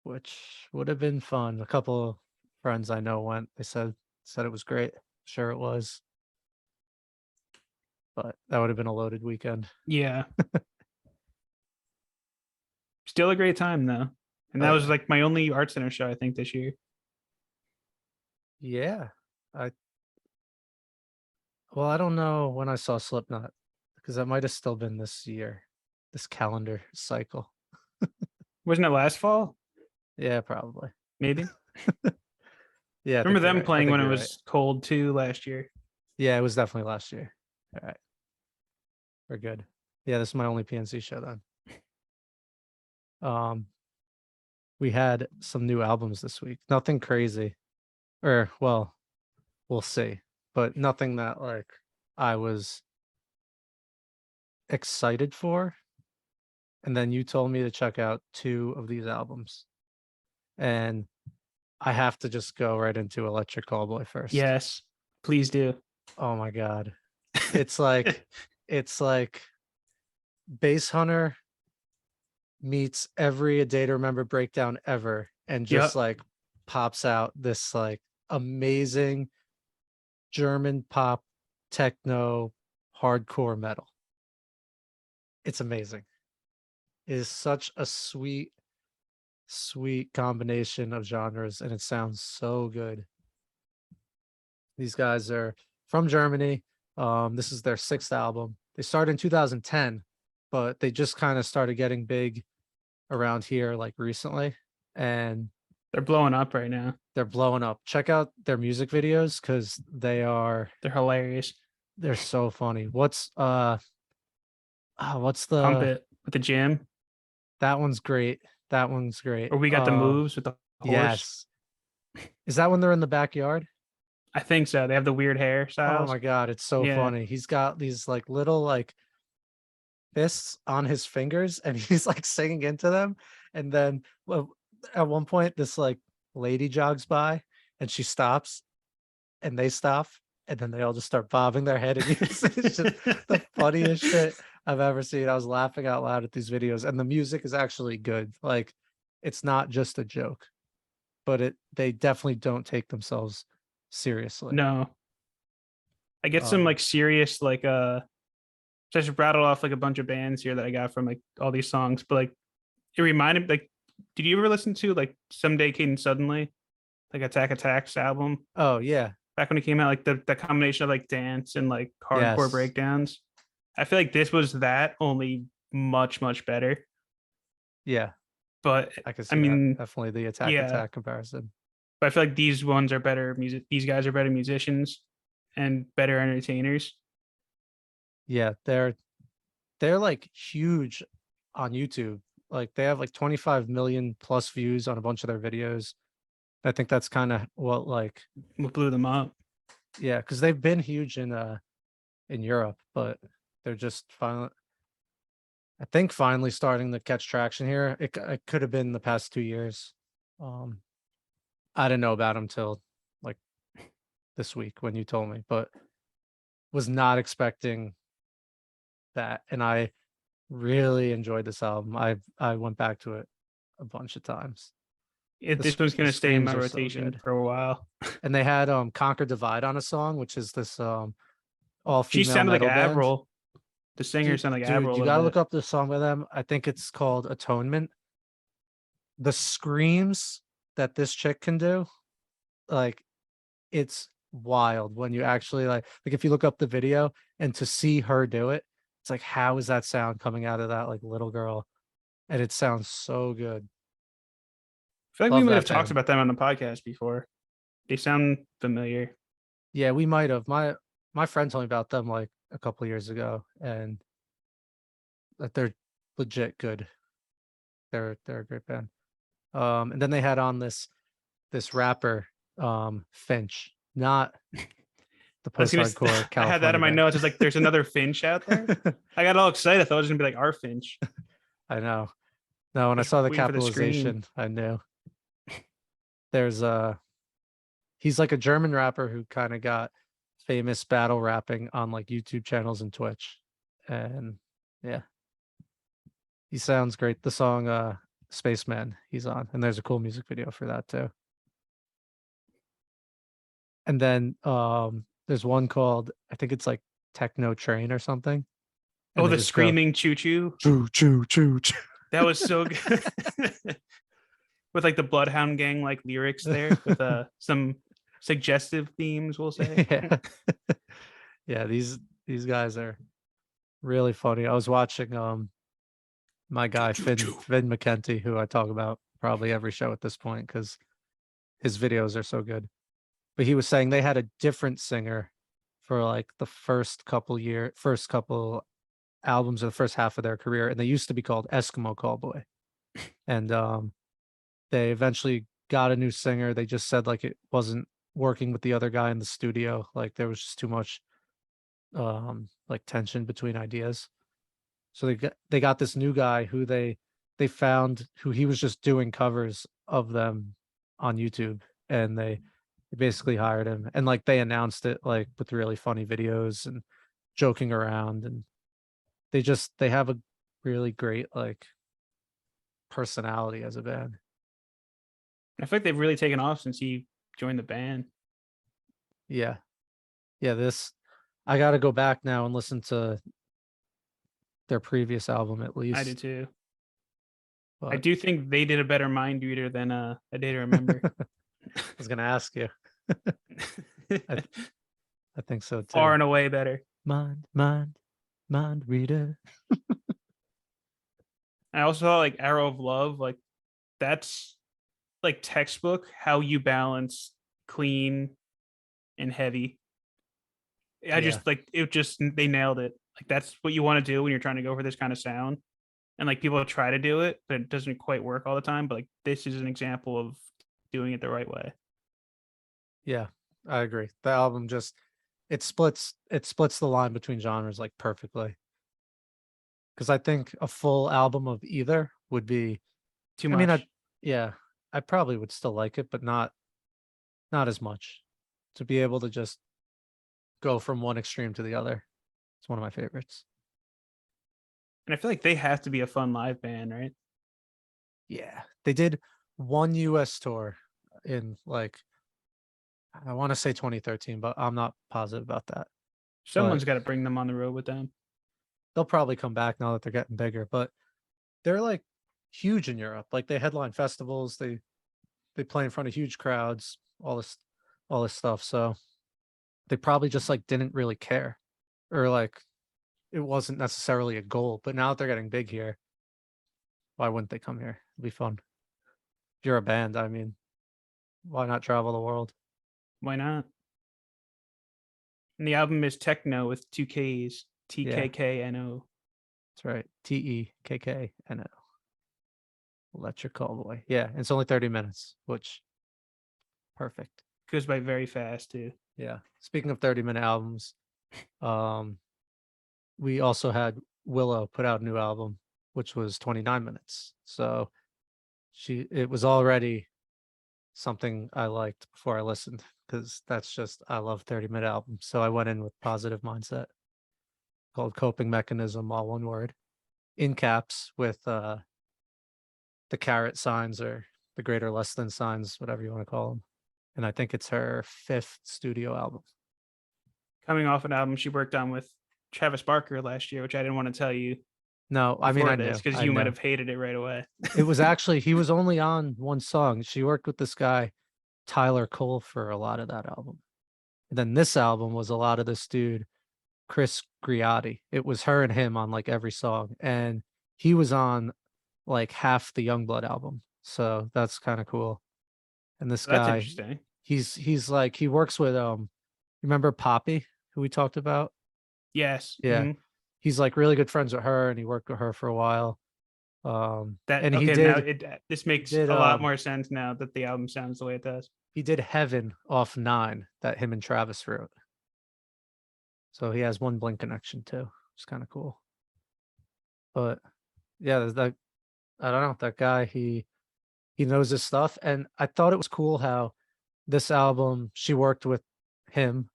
which would have been fun. A couple of friends I know went. They said it was great. Sure it was. But that would have been a loaded weekend. Yeah. Still a great time though. And that Oh, was yeah. like my only art center show, I think, this year. Yeah. I well, I don't know when I saw Slipknot because that might have still been this year, this calendar cycle. Wasn't it last fall? Yeah, probably. Maybe. Yeah, I Remember think you're them right. I playing think when it you're right. was cold too last year. Yeah, it was definitely last year. All right, we're good. Yeah, this is my only PNC show then. Um, we had some new albums this week. Nothing crazy, or well, we'll see, but nothing that like I was excited for. And then you told me to check out two of these albums, and I have to just go right into Electric Callboy first. Yes. Please do. Oh my god. It's like it's like Bass Hunter meets every A Day to Remember breakdown ever and just Yep. like pops out this like amazing German pop techno hardcore metal. It's amazing. It is such a sweet combination of genres and it sounds so good. These guys are from Germany. This is their sixth album. They started in 2010, but they just kind of started getting big around here like recently, and They're blowing up right now. they're blowing up. Check out their music videos because They're hilarious. they're so funny. What's Pump the it with the gym. that one's great. That one's great. Or we got the moves with the horse. Yes. Is that when they're in the backyard? I think so. They have the weird Oh hairstyles. my god, it's so Yeah. funny. He's got these like little like fists on his fingers and he's like singing into them. And then well, at one point, this like lady jogs by and she stops and they stop and then they all just start bobbing their head. And it's just the funniest shit I've ever seen. I was laughing out loud at these videos and the music is actually good. Like it's not just a joke, but they definitely don't take themselves seriously. No. I get some like serious just rattle off like a bunch of bands here that I got from like all these songs, but like it reminded like did you ever listen to like Someday Came Suddenly? Like Attack Attack's album Oh yeah. back when it came out, like the combination of like dance and like hardcore Yes. breakdowns. I feel like this was that only much better. Yeah. But I can I see that. mean, Definitely the attack yeah, attack comparison. but I feel like these ones are better music. These guys are better musicians and better entertainers. Yeah, they're like huge on YouTube. Like they have like 25 million plus views on a bunch of their videos. I think that's kind of what like What blew them up? yeah, because they've been huge in Europe, but they're just finally I think finally starting to catch traction here. It could have been the past 2 years. Um I didn't know about them till like this week when you told me, but was not expecting that. And I really enjoyed this album. I went back to it a bunch of times. This one's The gonna stay in my screams are so rotation good. for a while. And they had Conquer Divide on a song, which is this all She female sounded like metal band. Avril. The singer sounded like Avril Dude, a you little gotta bit. look up the song by them. I think it's called Atonement. The screams that this chick can do, like it's wild when you actually like if you look up the video and to see her do it, it's like how is that sound coming out of that like little girl? And it sounds so good. I feel like we Love might have that talked band. about them on the podcast before. They sound familiar. Yeah, we might have. My friend told me about them like a couple of years ago, and that they're legit good. They're a great band. And then they had on this rapper, Finch, not the I was gonna. post-hardcore I had that California in my band. notes. It's like there's another Finch out there. I got all excited. I thought it was gonna be like our Finch. I know. No, when I Just saw the waiting for the scream. capitalization, I knew. There's he's like a German rapper who kind of got famous battle rapping on like YouTube channels and Twitch. And yeah, he sounds great. The song Spaceman he's on, and there's a cool music video for that too. And then there's one called, I think it's like Tekkno Train or something. And Oh, they the just go screaming choo choo. choo choo choo choo. That was so good. With like the Bloodhound Gang like lyrics there with some suggestive themes, we'll say. Yeah. Yeah, these guys are really funny. I was watching my guy Finn McKenty, who I talk about probably every show at this point because his videos are so good. But he was saying they had a different singer for like the first couple albums of the first half of their career, and they used to be called Eskimo Callboy. And they eventually got a new singer. They just said like it wasn't working with the other guy in the studio. Like there was just too much like tension between ideas. So they got this new guy who they found, who he was just doing covers of them on YouTube, and they basically hired him, and like they announced it like with really funny videos and joking around, and they have a really great like personality as a band. I feel like they've really taken off since he joined the band. Yeah. Yeah, this I got to go back now and listen to their previous album at I do least. too. I But do think they did a better mind reader than A Day to Remember. I was going to ask you. I think so too. Far and away better. Mind reader. I also thought like Arrow of Love, like that's like textbook how you balance clean and heavy. I Yeah. just like it just they nailed it. Like that's what you want to do when you're trying to go for this kind of sound. And like people try to do it, but it doesn't quite work all the time. But like this is an example of doing it the right way. Yeah, I agree. The album just it splits the line between genres like perfectly. Because I think a full album of either would be, Too I mean, much. yeah, I probably would still like it, but not as much. To be able to just go from one extreme to the other. It's one of my favorites. And I feel like they have to be a fun live band, right? Yeah. They did one US tour in like, I want to say 2013, but I'm not positive about that. Someone's But got to bring them on the road with them. they'll probably come back now that they're getting bigger, but they're like huge in Europe. Like they headline festivals, they play in front of huge crowds, all this stuff. So they probably just like didn't really care, or like it wasn't necessarily a goal. But now that they're getting big here, why wouldn't they come here? It'd be fun. If you're a band, I mean, why not travel the world? Why not? And the album is Tekkno with two Ks. Yeah, TKKNO. that's right. Tekkno. Electric Callboy. Yeah, it's only 30 minutes, which perfect. Goes by very fast too. Yeah. Speaking of 30-minute albums, we also had Willow put out a new album, which was 29 minutes. So it was already something I liked before I listened, because that's just, I love 30-minute albums. So I went in with positive mindset, called Coping Mechanism, all one word, in caps with the caret signs or the greater less than signs, whatever you want to call them. And I think it's her 5th studio album. Coming off an album she worked on with Travis Barker last year, which I didn't want to tell you. No, I mean, I knew. Because you might have hated it right away. It was actually, he was only on one song. She worked with this guy, Tyler Cole, for a lot of that album. And then this album was a lot of this dude, Chris Griotti. It was her and him on like every song. And he was on like half the Youngblood album. So that's kind of cool. And this That's guy, interesting. he's like, he works with remember Poppy, who we talked about? Yes. Yeah. He's like really good friends with her, and he worked with her for a while. That And he okay. Now did this makes did a lot more sense now that the album sounds the way it does. he did Heaven off 9 that him and Travis wrote. So he has one Blink connection too. It's kind of cool. But yeah, there's that, I don't know, that guy, he knows his stuff. And I thought it was cool how this album, she worked with him.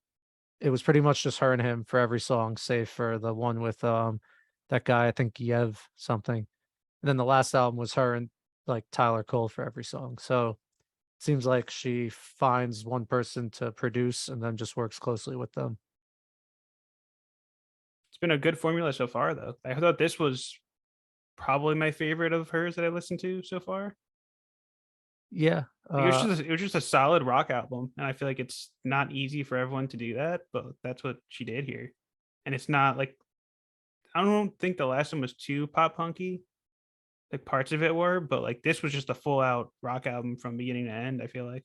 It was pretty much just her and him for every song, save for the one with that guy, I think Yev something. And then the last album was her and like Tyler Cole for every song. So it seems like she finds one person to produce and then just works closely with them. It's been a good formula so far, though. I thought this was probably my favorite of hers that I listened to so far. Yeah. Like, it was just a solid rock album, and I feel like it's not easy for everyone to do that, but that's what she did here. And it's not like I don't think the last one was too pop punky. Like parts of it were, but like this was just a full out rock album from beginning to end. I feel like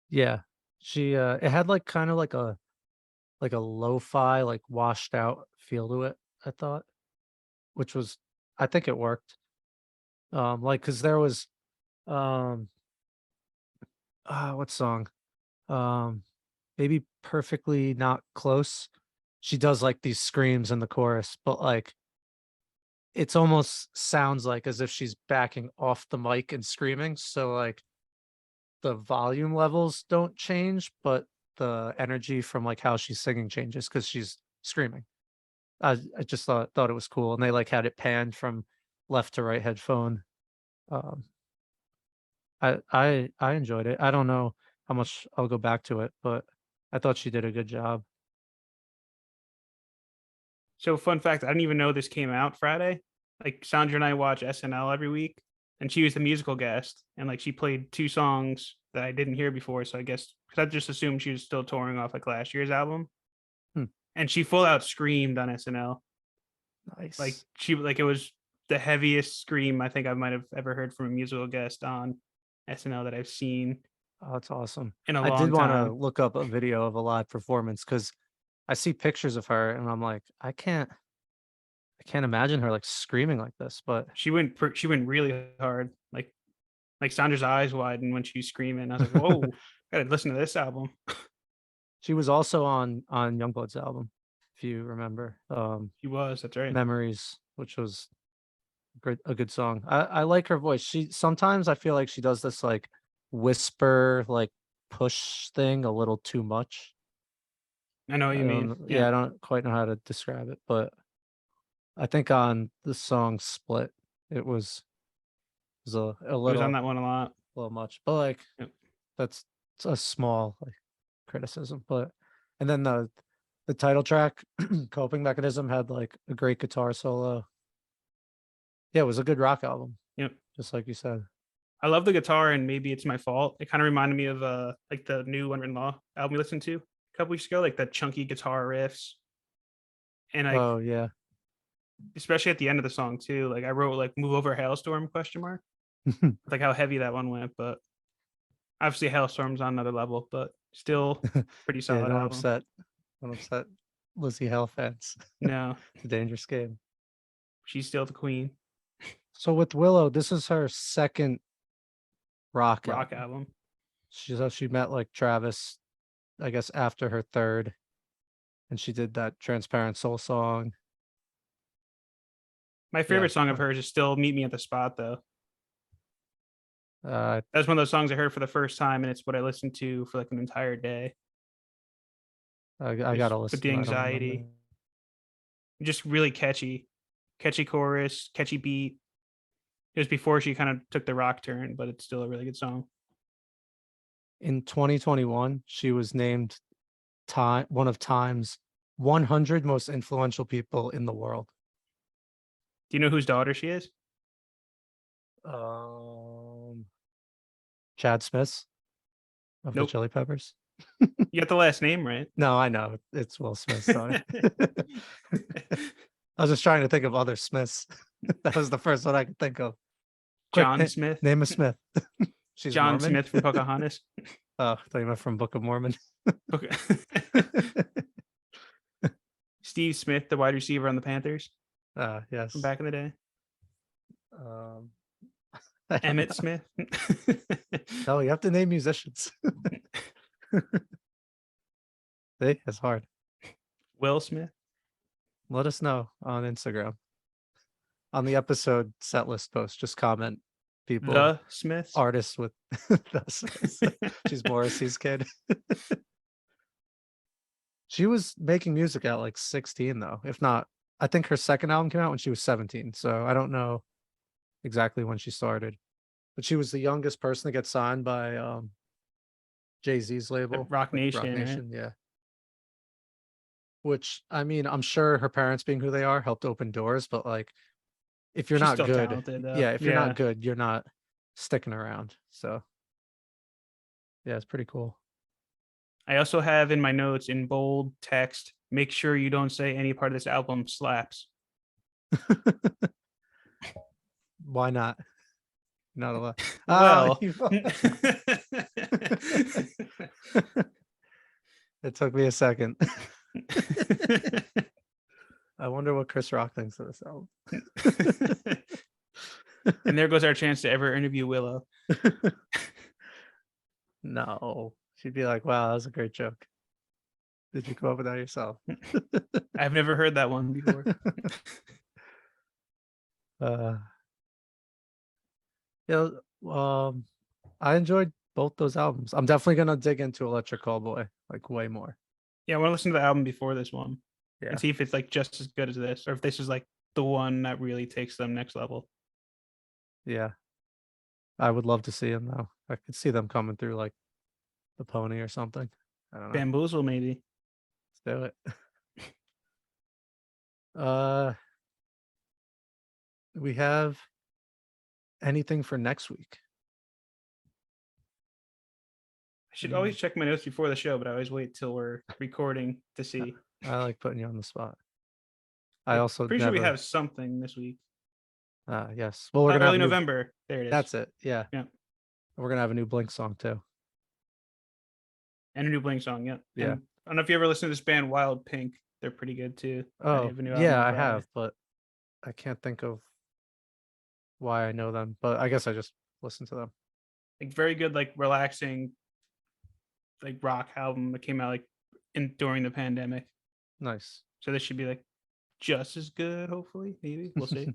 Yeah. She it had like kind of like a lo-fi, like washed out feel to it, I thought, which was I think it worked. Like cuz there was um what song? Um maybe Perfectly Not Close. She does like these screams in the chorus, but like it's almost sounds like as if she's backing off the mic and screaming. So like the volume levels don't change, but the energy from like how she's singing changes because she's screaming. I just thought it was cool, and they like had it panned from left to right headphone. Um, I enjoyed it. I don't know how much I'll go back to it, but I thought she did a good job. so fun fact, I didn't even know this came out Friday. Like Sandra and I watch SNL every week, and she was the musical guest, and like she played two songs that I didn't hear before. So I guess because I just assumed she was still touring off like last year's album, Hmm, and she full out screamed on SNL. Like nice. she like it was the heaviest scream I think I might have ever heard from a musical guest on SNL that I've seen Oh, that's awesome. in a I did long want to time. look up a video of a live performance because I see pictures of her and I'm like, I can't imagine her like screaming like this, but She went really hard. Like Sandra's eyes widened when she was screaming. I was like, whoa, gotta listen to this album. she was also on Youngblood's album, if you remember. She was, that's right. Memories, which was a good song. I like her voice. She sometimes I feel like she does this like whisper, like push thing a little too much. I know what I you mean. don't Yeah. yeah, I don't quite know how to describe it, but I think on the song Split, it was a It was on that one a lot. little much. But like Yep. that's a small like criticism. But and then the title track, Coping Mechanism, had like a great guitar solo. Yeah, it was a good rock album, Yep. just like you said. I love the guitar, and maybe it's my fault. It kind of reminded me of like the new Unwritten Law album we listened to a couple weeks ago, like the chunky guitar riffs. And like Oh yeah. especially at the end of the song too. Like I wrote like "Move Over Hailstorm?" question mark. Like how heavy that one went, but obviously Hailstorm's on another level, but still pretty Yeah, solid album. don't upset Lizzie Hell fans. No, It's a dangerous game. she's still the queen. So with Willow, this is her second rock Rock album. album. She met like Travis, I guess after her third, and she did that Transparent Soul song. My Yeah. favorite song of hers is still "Meet Me at the Spot," though. Uh That's one of those songs I heard for the first time, and it's what I listened to for like an entire day. I Just gotta with listen the to it. I don't remember. anxiety, just really catchy chorus, catchy beat. It was before she kind of took the rock turn, but it's still a really good song. In 2021, she was named one of Time's 100 most influential people in the world. Do you know whose daughter she is? Um, Chad Smith of the Nope. Chili Peppers. You got the last name right. No, I know it's Will Smith's daughter. I was just trying to think of other Smiths. That was the first one I could think of. Quick, John Smith. name a Smith. She's John Mormon. Smith from Pocahontas. Oh, I thought you meant from Book of Mormon. Okay. Steve Smith, the wide receiver on the Panthers Yes. from back in the day. Um, Emmett Smith. No, you have to name musicians. See, it's hard. Will Smith. Let us know on Instagram. On the episode set list post, just comment people, The Smiths. artists with the Smiths. She's Morrissey's kid. She was making music at like 16 though. If not, I think her second album came out when she was 17. So I don't know exactly when she started. But she was the youngest person to get signed by Jay-Z's label, Rock like Rock Nation, right? Nation, yeah. Which, I mean, I'm sure her parents being who they are helped open doors, but like if you're She's not still good, talented though. yeah, if you're Yeah. not good, you're not sticking around. So yeah, it's pretty cool. I also have in my notes in bold text, make sure you don't say any part of this album slaps. Why not? Not a lot. Well, It took me a second. I wonder what Chris Rock thinks of this album. and there goes our chance to ever interview Willow. No, she'd be like, "Wow, that was a great joke. Did you come up with that yourself?" I've never heard that one before. Yeah, I enjoyed both those albums. I'm definitely gonna dig into Electric Callboy like way more. Yeah, I want to listen to the album before this one Yeah, and see if it's like just as good as this, or if this is like the one that really takes them next level. yeah. I would love to see them though. I could see them coming through like the Pony or something. I don't know. Bamboozle, maybe. Let's do it. Uh, we have anything for next week? I should always check my notes before the show, but I always wait till we're recording to see. I like putting you on the spot. I also Pretty never. sure we have something this week. Yes. Well, we're gonna Early have new, November. There it is. That's it. Yeah. Yeah. We're gonna have a new Blink song too. And a new Blink song. Yeah. Yeah. And I don't know if you ever listened to this band Wild Pink. They're pretty good too. They Oh, have a new album yeah, on I Friday. have, but I can't think of why I know them. But I guess I just listen to them. Like very good, like relaxing, like rock album that came out like during the pandemic. Nice. So this should be like just as good. Hopefully, maybe we'll see.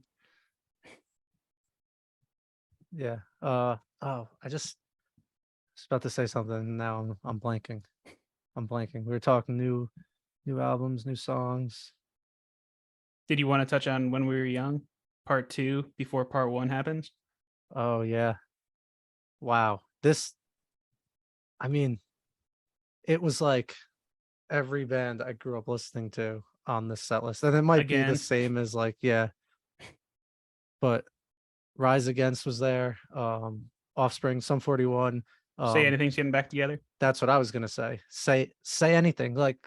Yeah. Oh, I just was about to say something. Now I'm blanking. I'm blanking. We were talking new albums, new songs. Did you want to touch on When We Were Young, part 2, before part 1 happens? Oh yeah. Wow. I mean, it was like every band I grew up listening to on this set list. And it might be the Again. same as like, yeah. But Rise Against was there. Offspring, Sum 41. Say Anything's Getting Back Together. That's what I was gonna say. Say anything. Like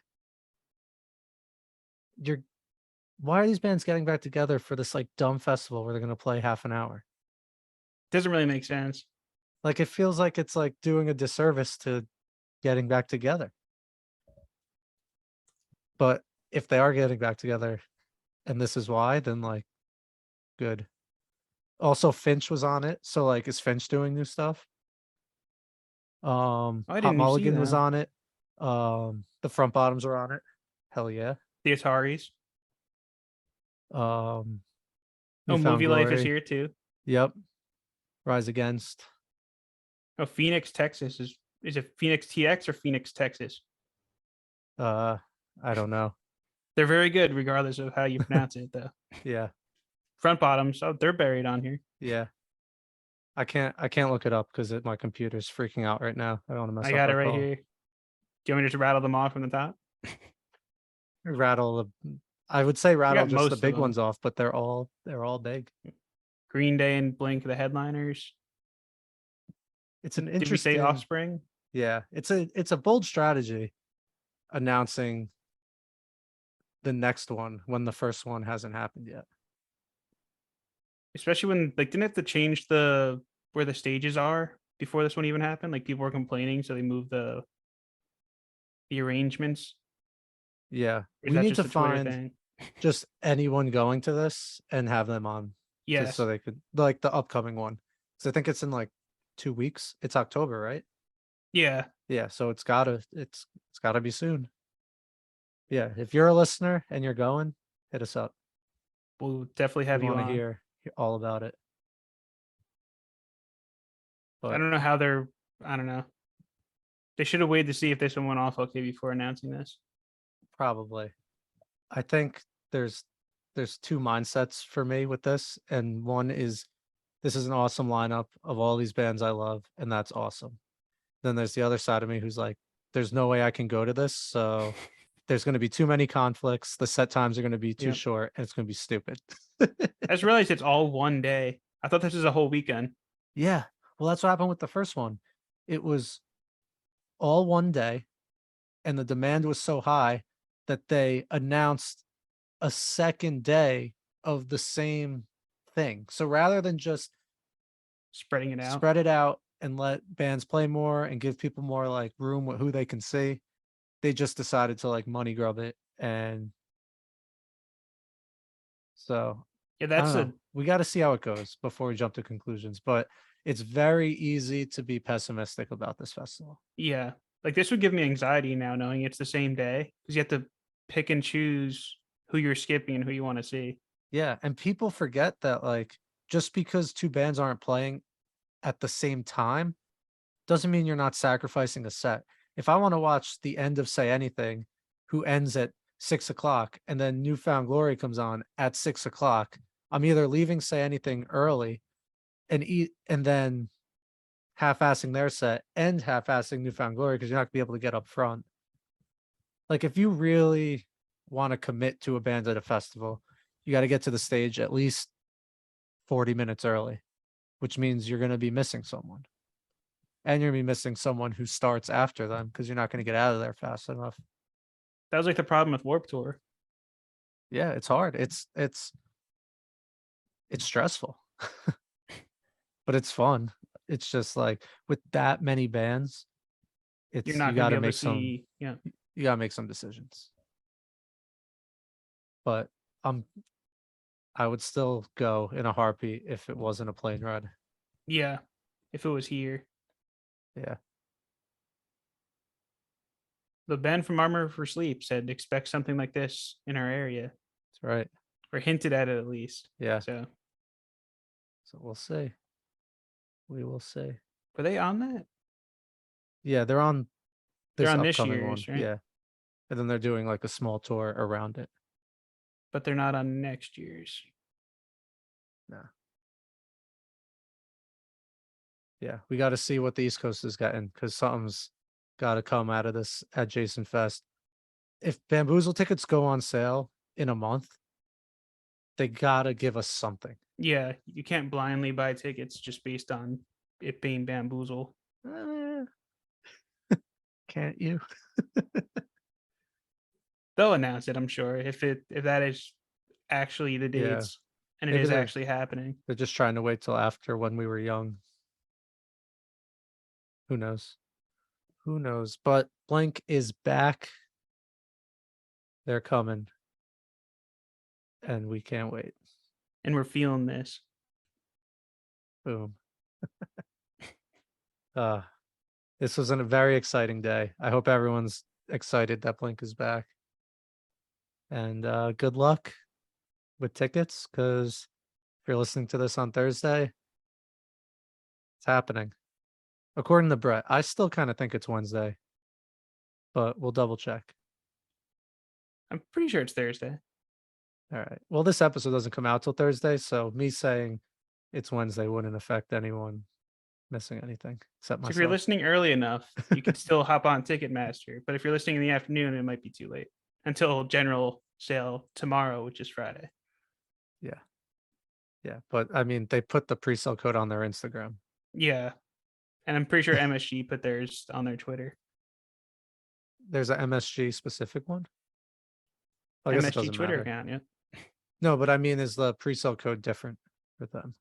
why are these bands getting back together for this like dumb festival where they're gonna play half an hour? Doesn't really make sense. Like it feels like it's like doing a disservice to getting back together. But if they are getting back together and this is why, then like good. Also Finch was on it. So like is Finch doing new stuff? I Hot didn't even see Mulligan was them. on it. The Front Bottoms are on it. Hell yeah. The Ataris. Oh, Movie Life is Glory. here too. Yep. Rise Against. Oh, Phoenix, Texas is it Phoenix TX or Phoenix, Texas? I don't know. They're very good regardless of how you pronounce it though. Yeah. Front Bottoms, oh, they're buried on here. Yeah. I can't look it up because my computer's freaking out right now. I don't want to mess up. I got it our right call. here. Do you want me to just rattle them off from the top? Rattle I would say rattle got just most the of big them. ones off, but they're all big. Green Day and Blink, the headliners. It's an Did we interesting say Offspring? Yeah, it's a bold strategy announcing the next one when the first one hasn't happened yet. Especially when like didn't have to change where the stages are before this one even happened. Like people were complaining, so they moved the arrangements. Yeah, Or is we that need just to a Twitter find thing? just anyone going to this and have them on, just Yes. so they could like the upcoming one. So I think it's in like 2 weeks. It's October, right? Yeah. Yeah, so it's gotta be soon. Yeah, if you're a listener and you're going, hit us up. We'll definitely have We you want to on. hear all about it. I But don't know how I don't know. They should have waited to see if this one went off okay before announcing this. probably. I think there's two mindsets for me with this, and one is this is an awesome lineup of all these bands I love, and that's awesome. Then there's the other side of me who's like, there's no way I can go to this, so there's going to be too many conflicts. The set times are going to be too Yep. short, and it's going to be stupid. I just realized it's all one day. I thought this was a whole weekend. Yeah. Well, that's what happened with the first one. It was all one day, and the demand was so high that they announced a second day of the same thing. So rather than just Spreading it out. spread it out and let bands play more and give people more like room with who they can see, they just decided to like money grub it. And so Yeah, I that's don't a know. We got to see how it goes before we jump to conclusions, but it's very easy to be pessimistic about this festival. yeah. Like this would give me anxiety now knowing it's the same day because you have to pick and choose who you're skipping and who you want to see. Yeah, and people forget that like just because two bands aren't playing at the same time doesn't mean you're not sacrificing a set. If I want to watch the end of Say Anything, who ends at 6 o'clock, and then Newfound Glory comes on at 6 o'clock, I'm either leaving Say Anything early and eat and then half-assing their set and half-assing Newfound Glory because you're not gonna be able to get up front. Like if you really want to commit to a band at a festival, you got to get to the stage at least 40 minutes early, which means you're going to be missing someone. And you're going to be missing someone who starts after them because you're not going to get out of there fast enough. That was like the problem with Warped Tour. Yeah, it's hard. It's stressful. But it's fun. It's just like with that many bands, You're it's not you going got to be to able to make some see. Yeah. you got to make some decisions. But I would still go in a heartbeat if it wasn't a plane ride. Yeah. If it was here. Yeah. The Ben from Armor for Sleep said expect something like this in our area, That's right. or hinted at it at least. Yeah. So So we'll see. We will see. were they on that? Yeah, they're on They're this on this upcoming year's, one. right? Yeah. And then they're doing like a small tour around it. But they're not on next year's. No. Yeah. We got to see what the East Coast is getting because something's got to come out of this at Jason Fest. If Bamboozle tickets go on sale in a month, they got to give us something. Yeah, you can't blindly buy tickets just based on it being Bamboozle. Eh, can't you? They'll announce it, I'm sure, if that is actually the Yeah. dates and it Maybe is they're actually happening. they're just trying to wait till after when we were young. Who knows? Who knows? But Blink is back. They're coming. And we can't wait. And we're feeling this. Boom. This was a very exciting day. I hope everyone's excited that Blink is back. And good luck with tickets because if you're listening to this on Thursday, it's happening. According to Brett, I still kind of think it's Wednesday, but we'll double check. I'm pretty sure it's Thursday. All right. Well, this episode doesn't come out till Thursday, so me saying it's Wednesday wouldn't affect anyone missing anything except So myself. if you're listening early enough, you can still hop on Ticketmaster. But if you're listening in the afternoon, it might be too late until general sale tomorrow, which is Friday. Yeah. Yeah. But I mean, they put the pre-sale code on their Instagram. Yeah. And I'm pretty sure MSG put theirs on their Twitter. There's a MSG specific one. I guess it MSG doesn't Twitter matter. account, yeah. No, but I mean, is the pre-sale code different for them?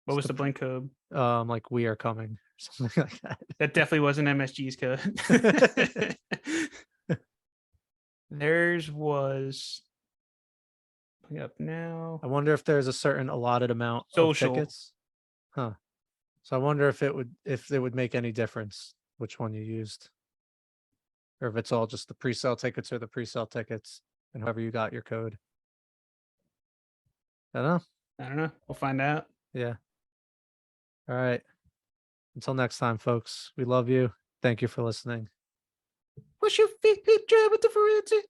What was the the Blink code? Like we are coming, or something like that. That definitely wasn't MSG's code. Theirs was up now. I wonder if there's a certain allotted amount Social. of tickets. Huh. So I wonder if it would make any difference which one you used. Or if it's all just the pre-sale tickets or the pre-sale tickets and however you got your code. I don't know. We'll find out. Yeah. All right. Until next time, folks. We love you. Thank you for listening. What's your favorite job at the forensic?